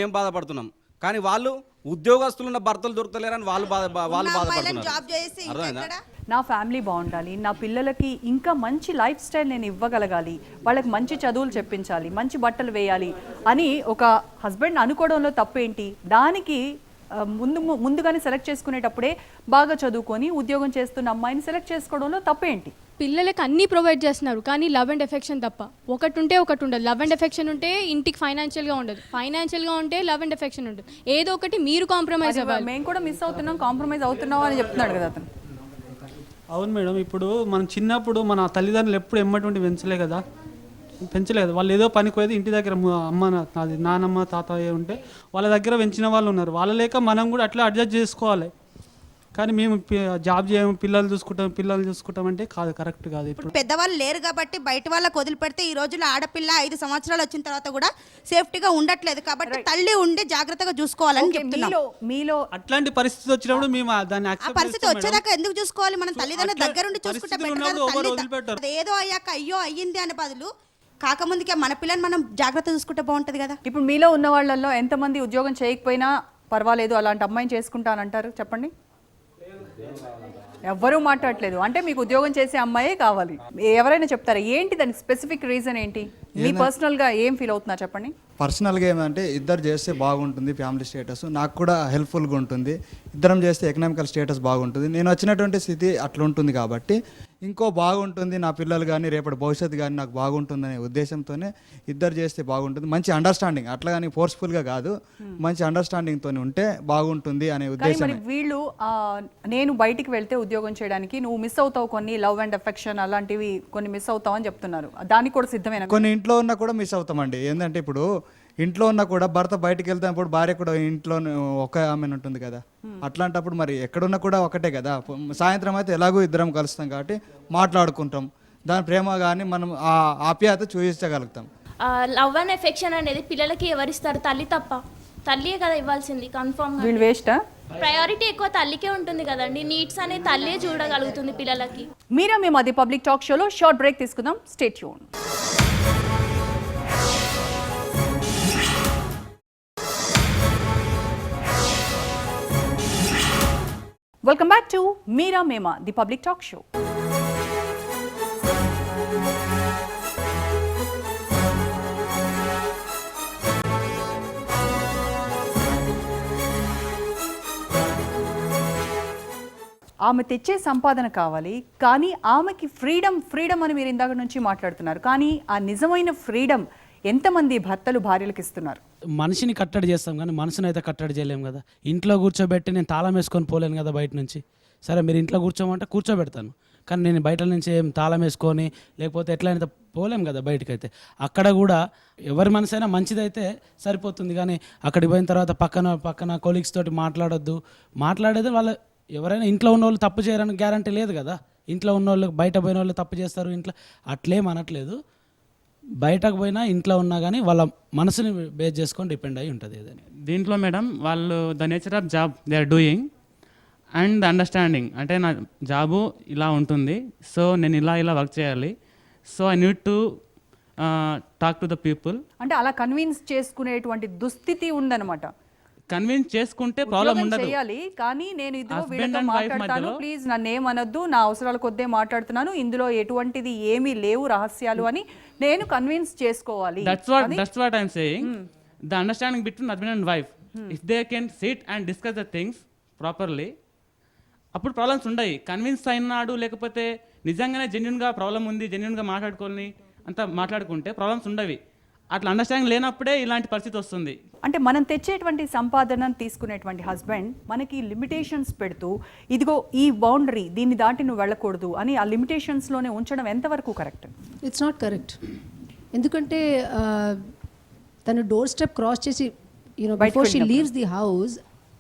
బాధపడుతున్నాం, కానీ వాళ్ళు ఉద్యోగస్తులున్న భర్తలు దొరకలేరని వాళ్ళు బాధపడుతున్నారు. జాబ్ చేసి అర్థమైందా? నా ఫ్యామిలీ బాగుండాలి, నా పిల్లలకి ఇంకా మంచి లైఫ్ స్టైల్ నేను ఇవ్వగలగాలి, వాళ్ళకి మంచి చదువులు చెప్పించాలి, మంచి బట్టలు వేయాలి అని ఒక హస్బెండ్ అనుకోవడంలో తప్పేంటి? దానికి ముందుగానే సెలెక్ట్ చేసుకునేటప్పుడే బాగా చదువుకొని ఉద్యోగం చేస్తున్న అమ్మాయిని సెలెక్ట్ చేసుకోవడంలో తప్పేంటి? పిల్లలకి అన్నీ ప్రొవైడ్ చేస్తున్నారు, కానీ లవ్ అండ్ ఎఫెక్షన్ తప్ప. ఒకటి ఉంటే ఒకటి ఉండదు. లవ్ అండ్ ఎఫెక్షన్ ఉంటే ఇంటికి ఫైనాన్షియల్గా ఉండదు, ఫైనాన్షియల్గా ఉంటే లవ్ అండ్ ఎఫెక్షన్ ఉండదు. ఏదో ఒకటి మీరు కాంప్రమైజ్ అవ్వాలి. మేము కూడా మిస్ అవుతున్నాం, కాంప్రమైజ్ అవుతున్నాం అని చెప్తున్నాడు కదా అతను. అవును మేడం, ఇప్పుడు మనం చిన్నప్పుడు మన తల్లిదండ్రులు ఎప్పుడు ఎమ్మటువంటి పెంచలేదు. వాళ్ళు ఏదో పనికి పోయేది, ఇంటి దగ్గర నాది నానమ్మ తాతయ్య ఉంటే వాళ్ళ దగ్గర పెంచిన వాళ్ళు ఉన్నారు. వాళ్ళ లేక మనం కూడా అట్లా అడ్జస్ట్ చేసుకోవాలి. కానీ మేము జాబ్ చేయము, పిల్లలు చూసుకుంటాం అంటే కాదు, కరెక్ట్ కాదు. ఇప్పుడు పెద్దవాళ్ళు లేరు కాబట్టి బయట వాళ్ళకి వదిలిపెడితే ఈ రోజుల్లో ఆడపిల్ల 5 సంవత్సరాలు వచ్చిన తర్వాత కూడా సేఫ్టీగా ఉండట్లేదు. కాబట్టి తల్లి ఉండి జాగ్రత్తగా చూసుకోవాలని చెప్తున్నాం. మీలో అట్లాంటి పరిస్థితి వచ్చినప్పుడు మేము దాన్ని ఆ పరిస్థితి వచ్చేదాకా ఎందుకు చూసుకోవాలి? మనం తల్లిదండ్రుల దగ్గరుండి చూసుకుంటే better. ఏదో అయ్యాక అయ్యో అయ్యింది అనే బదులు కాకముందుకే మన పిల్లని మనం జాగ్రత్త చూసుకుంటే బాగుంటది కదా. ఇప్పుడు మీలో ఉన్న వాళ్ళల్లో ఎంతమంది ఉద్యోగం చేయకపోయినా పర్వాలేదు అలాంటి అమ్మాయిని చేసుకుంటానంటారు? చెప్పండి. ఎవ్వరూ మాట్లాడలేదు. అంటే మీకు ఉద్యోగం చేసే అమ్మాయే కావాలి. ఎవరైనా చెప్తారా? ఏంటి దానికి స్పెసిఫిక్ రీజన్ ఏంటి? మీ పర్సనల్గా ఏం ఫీల్ అవుతున్నారు చెప్పండి. పర్సనల్గా ఏమంటే ఇద్దరు చేస్తే బాగుంటుంది, ఫ్యామిలీ స్టేటస్ నాకు కూడా హెల్ప్ఫుల్గా ఉంటుంది. ఇద్దరం చేస్తే ఎకనామికల్ స్టేటస్ బాగుంటుంది. నేను వచ్చినటువంటి స్థితి అట్లా ఉంటుంది కాబట్టి ఇంకో బాగుంటుంది, నా పిల్లలు కానీ రేపటి భవిష్యత్తు కానీ నాకు బాగుంటుందనే ఉద్దేశంతోనే ఇద్దరు చేస్తే బాగుంటుంది. మంచి అండర్స్టాండింగ్, అట్లా కానీ ఫోర్స్ఫుల్గా కాదు, మంచి అండర్స్టాండింగ్తో ఉంటే బాగుంటుంది అనే ఉద్దేశం. వీళ్ళు నేను బయటికి వెళ్తే ఉద్యోగం చేయడానికి నువ్వు మిస్ అవుతావు, కొన్ని లవ్ అండ్ అఫెక్షన్ అలాంటివి కొన్ని మిస్ అవుతావు అని చెప్తున్నారు. దానికి కూడా సిద్ధమైన కొన్ని ఇంట్లో ఉన్నా కూడా మిస్ అవుతామండి. ఏంటంటే ఇప్పుడు ఇంట్లో ఉన్నా కూడా భర్త బయటకు వెళ్తానప్పుడు భార్య కూడా ఇంట్లో ఒక ఆమె ఉంటుంది కదా. అట్లాంటప్పుడు మరి ఎక్కడున్నా కూడా ఒకటే కదా. సాయంత్రం అయితే ఎలాగో ఇద్దరం కలుస్తాం కాబట్టి మాట్లాడుకుంటాం. దాని ప్రేమ కానీ మనం ఆ ఆప్యాయత చూపించగలుగుతాం. లవ్ అండ్ ఎఫెక్షన్ అనేది పిల్లలకి ఎవరిస్తారు? తల్లి తప్ప. తల్లియే కదా ఇవ్వాల్సింది కన్ఫర్మ్. వీళ్ళు వేస్టా? ప్రయారిటీ ఎక్కువ తల్లికే ఉంటుంది కదండి. నీడ్స్ అనేది తల్లియే చూడగలుగుతుంది పిల్లలకి. మీరా మేము అది పబ్లిక్ టాక్ షోలో షార్ట్ బ్రేక్ తీసుకుందాం. Stay tune. Welcome back to మీరా మేమా ది పబ్లిక్ టాక్ షో. ఆమె తెచ్చే సంపాదన కావాలి, కానీ ఆమెకి ఫ్రీడమ్ అని మీరు ఇందాక నుంచి మాట్లాడుతున్నారు. కానీ ఆ నిజమైన ఫ్రీడమ్ ఎంతమంది భర్తలు భార్యలకు ఇస్తున్నారు? మనిషిని కట్టడి చేస్తాం కానీ మనసుని అయితే కట్టడి చేయలేం కదా. ఇంట్లో కూర్చోబెట్టి నేను తాళం వేసుకొని పోలేను కదా బయట నుంచి. సరే మీరు ఇంట్లో కూర్చోమంటే కూర్చోబెడతాను, కానీ నేను బయట నుంచి ఏం తాళం వేసుకొని లేకపోతే ఎట్లయితే పోలేం కదా బయటకైతే. అక్కడ కూడా ఎవరి మనసైనా మంచిదైతే సరిపోతుంది, కానీ అక్కడికి పోయిన తర్వాత పక్కన కొలీగ్స్ తోటి మాట్లాడేది వాళ్ళ ఎవరైనా ఇంట్లో ఉన్న వాళ్ళు తప్పు చేయడానికి గ్యారంటీ లేదు కదా. ఇంట్లో ఉన్న వాళ్ళు బయట పోయిన వాళ్ళు తప్పు చేస్తారు ఇంట్లో, అట్లేం అనట్లేదు. బయటకు పోయినా ఇంట్లో ఉన్నా కానీ వాళ్ళ మనసుని బేస్ చేసుకొని డిపెండ్ అయి ఉంటుంది ఏదైనా. దీంట్లో మేడం వాళ్ళు the nature of job they are doing and the understanding. అంటే నా జాబు ఇలా ఉంటుంది, సో నేను ఇలా వర్క్ చేయాలి, so I need to talk to the people. అంటే అలా కన్విన్స్ చేసుకునేటువంటి దుస్థితి ఉందన్నమాట. కన్విన్స్ చేసుకుంటే ప్రాబ్లం ఉండదు. చేయాలి, కానీ నేను ఇదిగో వీళ్ళతో మాట్లాడతాను, ప్లీజ్ నన్ను ఏమనొద్దు, నా అవసరాల కొద్దే మాట్లాడుతున్నాను, ఇందులో ఎటువంటిది ఏమీ లేవు రహస్యాలు అని నేను కన్విన్స్ చేసుకోవాలి. That's what I'm saying. The understanding between husband and wife, if they can sit and discuss the things properly, అప్పుడు ప్రాబ్లమ్స్ ఉండయి. కన్విన్స్ అయినాడు లేకపోతే నిజంగానే జెన్యున్గా ప్రాబ్లం ఉంది, జెన్యున్గా మాట్లాడుకుంటే ప్రాబ్లమ్స్ ఉండవి. అట్లా అండర్స్టాండింగ్ లేనప్పుడే ఇలాంటి పరిస్థితి వస్తుంది. అంటే మనం తెచ్చేటువంటి సంపాదనను తీసుకునేటువంటి హస్బెండ్ మనకి లిమిటేషన్స్ పెడుతూ ఇదిగో ఈ బౌండరీ దీన్ని దాటి నువ్వు వెళ్ళకూడదు అని ఆ లిమిటేషన్స్లోనే ఉంచడం ఎంతవరకు కరెక్ట్? It's not correct. ఎందుకంటే తను డోర్ స్టెప్ క్రాస్ చేసి before she leaves the house,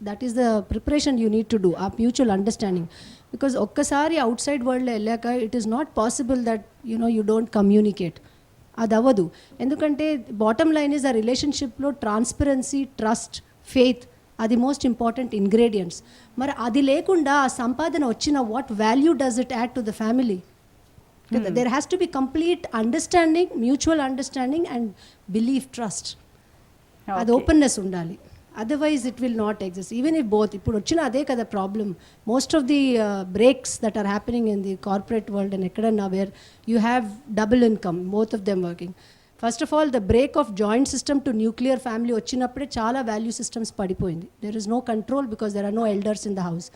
that is the preparation you need to do, ఆ మ్యూచువల్ అండర్స్టాండింగ్. బికాజ్ ఒక్కసారి అవుట్ సైడ్ వరల్డ్లో వెళ్ళాక it is not possible that you don't communicate. అది అవ్వదు. ఎందుకంటే బాటమ్ లైన్ ఈజ్ ఆ రిలేషన్షిప్లో ట్రాన్స్పరెన్సీ, ట్రస్ట్, ఫెయిత్, అది మోస్ట్ ఇంపార్టెంట్ ఇంగ్రీడియంట్స్. మరి అది లేకుండా ఆ సంపాదన వచ్చిన what value does it add to the family? There has to B complete understanding, mutual understanding and belief, trust. అది ఓపెన్నెస్ ఉండాలి. Otherwise, it will not exist. Even if both, ఇప్పుడు వచ్చిన అదే కదా problem. Most of the breaks that are happening in the corporate world and ఎక్కడన్నా where you have double income, both of them working. First of all the break of joint system to nuclear family వచ్చినప్పుడే చాలా value systems పడిపోయింది. There is no control because there are no elders in the house.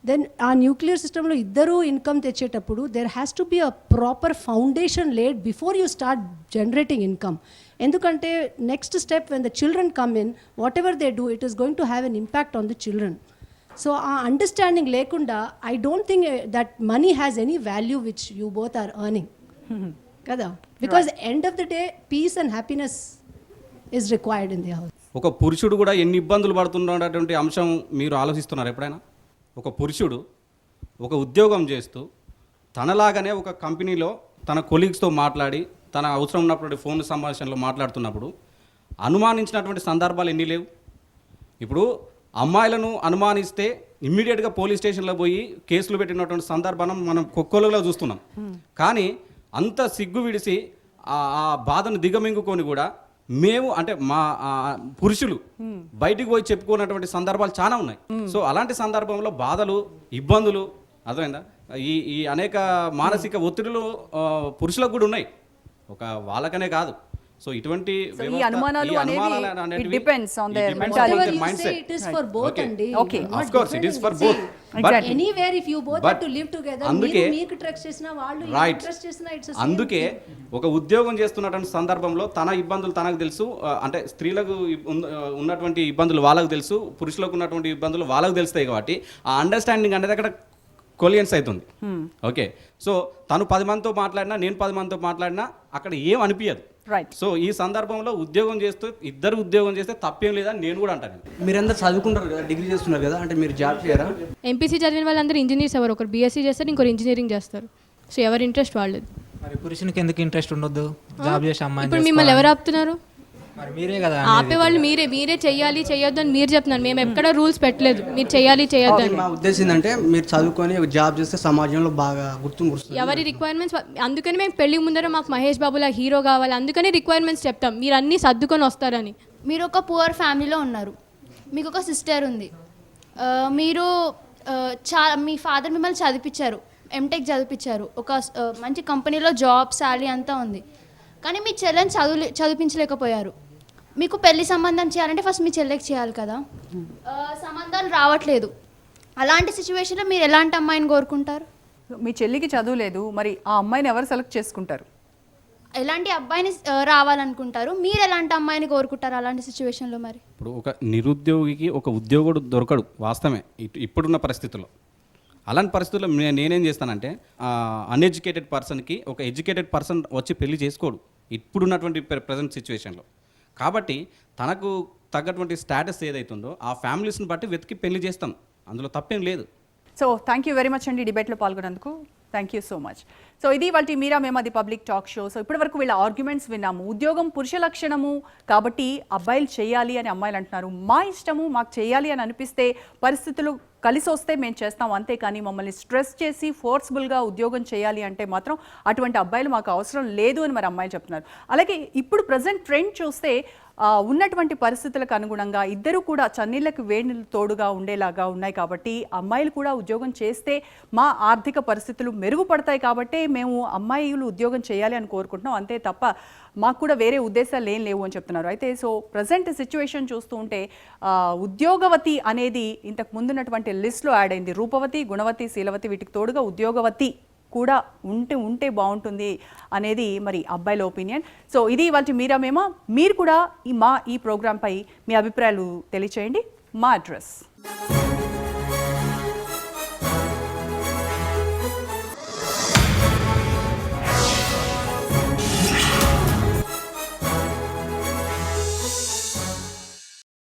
Then ఆ nuclear సిస్టంలో ఇద్దరూ income తెచ్చేటప్పుడు there has to be a proper foundation laid before you start generating income. ఎందుకంటే next step when the children come in, whatever they do, it is going to have an impact on the children. So ఆ understanding లేకుండా I don't think that money has any value which you both are earning కదా. Because end of the day peace and happiness is required in the house. ఒక పురుషుడు కూడా ఎన్ని ఇబ్బందులు పడుతున్నటువంటి అంశం మీరు ఆలోచిస్తున్నారు ఎప్పుడైనా? ఒక పురుషుడు ఒక ఉద్యోగం చేస్తూ తనలాగానే ఒక కంపెనీలో తన కొలీగ్స్తో మాట్లాడి తన అవసరం ఉన్నప్పుడు ఫోన్ సంభాషణలో మాట్లాడుతున్నప్పుడు అనుమానించినటువంటి సందర్భాలు ఎన్ని లేవు? ఇప్పుడు అమ్మాయిలను అనుమానిస్తే ఇమ్మీడియట్గా పోలీస్ స్టేషన్లో పోయి కేసులు పెట్టినటువంటి సందర్భం మనం కొక్కోలులో చూస్తున్నాం. కానీ అంత సిగ్గు విడిసి ఆ బాధను దిగమింగుకొని కూడా మేము అంటే మా పురుషులు బయటికి పోయి చెప్పుకున్నటువంటి సందర్భాలు చాలా ఉన్నాయి. సో అలాంటి సందర్భంలో బాధలు, ఇబ్బందులు, అర్థమైందా, ఈ అనేక మానసిక ఒత్తిడులు పురుషులకు కూడా ఉన్నాయి, ఒక వాళ్ళకనే కాదు. సో ఇటువంటి ఈ అనుమానాలు అనేవి it depends on their mentality. Whatever you say, it is for both అండి. Okay. Of course it is for both. But anywhere if you both have to live together, మీరు మీకు ట్రస్ట్ చేసినా వాళ్ళు ట్రస్ట్ చేసినా ఇట్స్ సేమ్. అందుకే ఒక ఉద్యోగం చేస్తున్నటువంటి సందర్భంలో తన ఇబ్బందులు తనకు తెలుసు, అంటే స్త్రీలకు ఉన్నటువంటి ఇబ్బందులు వాళ్ళకు తెలుసు, పురుషులకు ఉన్నటువంటి ఇబ్బందులు వాళ్ళకు తెలుస్తాయి. కాబట్టి ఆ అండర్స్టాండింగ్ అనేది అక్కడ కొలియన్స్ అవుతుంది. ఓకే, సో తను 10 మందితో మాట్లాడినా నేను 10 మందితో మాట్లాడినా అక్కడ ఏం అనిపించదు. రైట్. సో ఈ సందర్భంలో ఉద్యోగం చేస్తూ ఇద్దరు ఉద్యోగం చేస్తే తప్పేం లేదని నేను కూడా అంటాను. మీరందరూ చదువుకుంటారు కదా, డిగ్రీ చేస్తున్నారు కదా, అంటే మీరు జాబ్ చేయరా? ఎంపీసీ చదివిన వాళ్ళందరూ ఇంజనీర్స్ ఎవరు, ఒకరు బీఎస్సీ చేస్తారు, ఇంకొకరు ఇంజనీరింగ్ చేస్తారు. సో ఎవరి ఇంట్రెస్ట్ వాళ్ళది. మరి పురుషునికి ఎందుకు ఇంట్రెస్ట్ ఉండొద్దు జాబ్ చేసే అమ్మాయి? ఇప్పుడు మిమ్మల్ని ఎవరు ఆపుతున్నారు? మరి మీరే కదా ఆపేవాళ్ళు. మీరే చెయ్యాలి చేయొద్దు అని మీరు చెప్తున్నారు. మేము ఎక్కడ రూల్స్ పెట్టలేదు మీరు చెయ్యాలి చేయొద్దు అని. మా ఉద్దేశం ఏంటంటే మీరు చదువుకొని జాబ్ చేస్తే సమాజంలో బాగా గుర్తింపు. ఎవరి రిక్వైర్మెంట్స్, అందుకని మేము పెళ్లి ముందర మాకు మహేష్ బాబులా హీరో కావాలి, అందుకని రిక్వైర్మెంట్స్ చెప్తాం, మీరు అన్నీ సర్దుకొని వస్తారని. మీరు ఒక పువర్ ఫ్యామిలీలో ఉన్నారు, మీకు ఒక సిస్టర్ ఉంది, మీరు మీ ఫాదర్ మిమ్మల్ని చదివించారు, ఎంటెక్ చదివించారు, ఒక మంచి కంపెనీలో జాబ్ శాలరీ అంతా ఉంది. కానీ మీ చెల్లెని చదివించలేకపోయారు. మీకు పెళ్లి సంబంధం చేయాలంటే ఫస్ట్ మీ చెల్లెకి చేయాలి కదా, సంబంధాలు రావట్లేదు. అలాంటి సిచ్యువేషన్లో మీరు ఎలాంటి అమ్మాయిని కోరుకుంటారు? మీ చెల్లికి చదువు లేదు, మరి ఆ అమ్మాయిని ఎవరు సెలెక్ట్ చేసుకుంటారు? ఎలాంటి అబ్బాయిని రావాలనుకుంటారు? మీరు ఎలాంటి అమ్మాయిని కోరుకుంటారు అలాంటి సిచ్యువేషన్లో? మరి ఇప్పుడు ఒక నిరుద్యోగికి ఒక ఉద్యోగుడు దొరకడు, వాస్తవమే ఇప్పుడున్న పరిస్థితుల్లో. అలాంటి పరిస్థితుల్లో నేనేం చేస్తానంటే అన్ఎడ్యుకేటెడ్ పర్సన్కి ఒక ఎడ్యుకేటెడ్ పర్సన్ వచ్చి పెళ్లి చేసుకోడు ఇప్పుడున్నటువంటి ప్రజెంట్ సిచ్యువేషన్లో. కాబట్టి తనకు తగ్గటువంటి స్టేటస్ ఏదైతుందో ఆ ఫ్యామిలీస్ని బట్టి వెతికి పెళ్లి చేస్తాం, అందులో తప్పేం లేదు. So thank you very much అండి డిబేట్లో పాల్గొన్నందుకు. Thank you so much. So ఇది వాళ్ళ మీరా మేము అది పబ్లిక్ టాక్ షో. సో ఇప్పటివరకు వీళ్ళ ఆర్గ్యుమెంట్స్ విన్నాము. ఉద్యోగం పురుష లక్షణము కాబట్టి అబ్బాయిలు చేయాలి అని అమ్మాయిలు అంటున్నారు. మా ఇష్టము, మాకు చేయాలి అని అనిపిస్తే పరిస్థితులు కలిసి వస్తే మేము చేస్తాం, అంతేకాని మమ్మల్ని స్ట్రెస్ చేసి ఫోర్స్ఫుల్గా ఉద్యోగం చేయాలి అంటే మాత్రం అటువంటి అబ్బాయిలు మాకు అవసరం లేదు అని మరి అమ్మాయిలు చెప్తున్నారు. అలాగే ఇప్పుడు ప్రజెంట్ ట్రెండ్ చూస్తే ఉన్నటువంటి పరిస్థితులకు అనుగుణంగా ఇద్దరు కూడా చన్నీళ్ళకి వేడి తోడుగా ఉండేలాగా ఉన్నాయి. కాబట్టి అమ్మాయిలు కూడా ఉద్యోగం చేస్తే మా ఆర్థిక పరిస్థితులు మెరుగుపడతాయి కాబట్టి మేము అమ్మాయిలు ఉద్యోగం చేయాలి అని కోరుకుంటున్నాం, అంతే తప్ప మాకు కూడా వేరే ఉద్దేశాలు ఏం లేవు అని చెప్తున్నారు. అయితే సో ప్రజెంట్ సిచ్యువేషన్ చూస్తూ ఉంటే ఉద్యోగవతి అనేది ఇంతకు ముందున్నటువంటి లిస్ట్లో యాడ్ అయింది. రూపవతి, గుణవతి, శీలవతి, వీటికి తోడుగా ఉద్యోగవతి కూడా ఉంటే బాగుంటుంది అనేది మరి అబ్బాయిల ఒపీనియన్. సో ఇది ఇవాళ మీరా మేమా. మీరు కూడా ఈ ప్రోగ్రాంపై మీ అభిప్రాయాలు తెలియచేయండి. మా అడ్రస్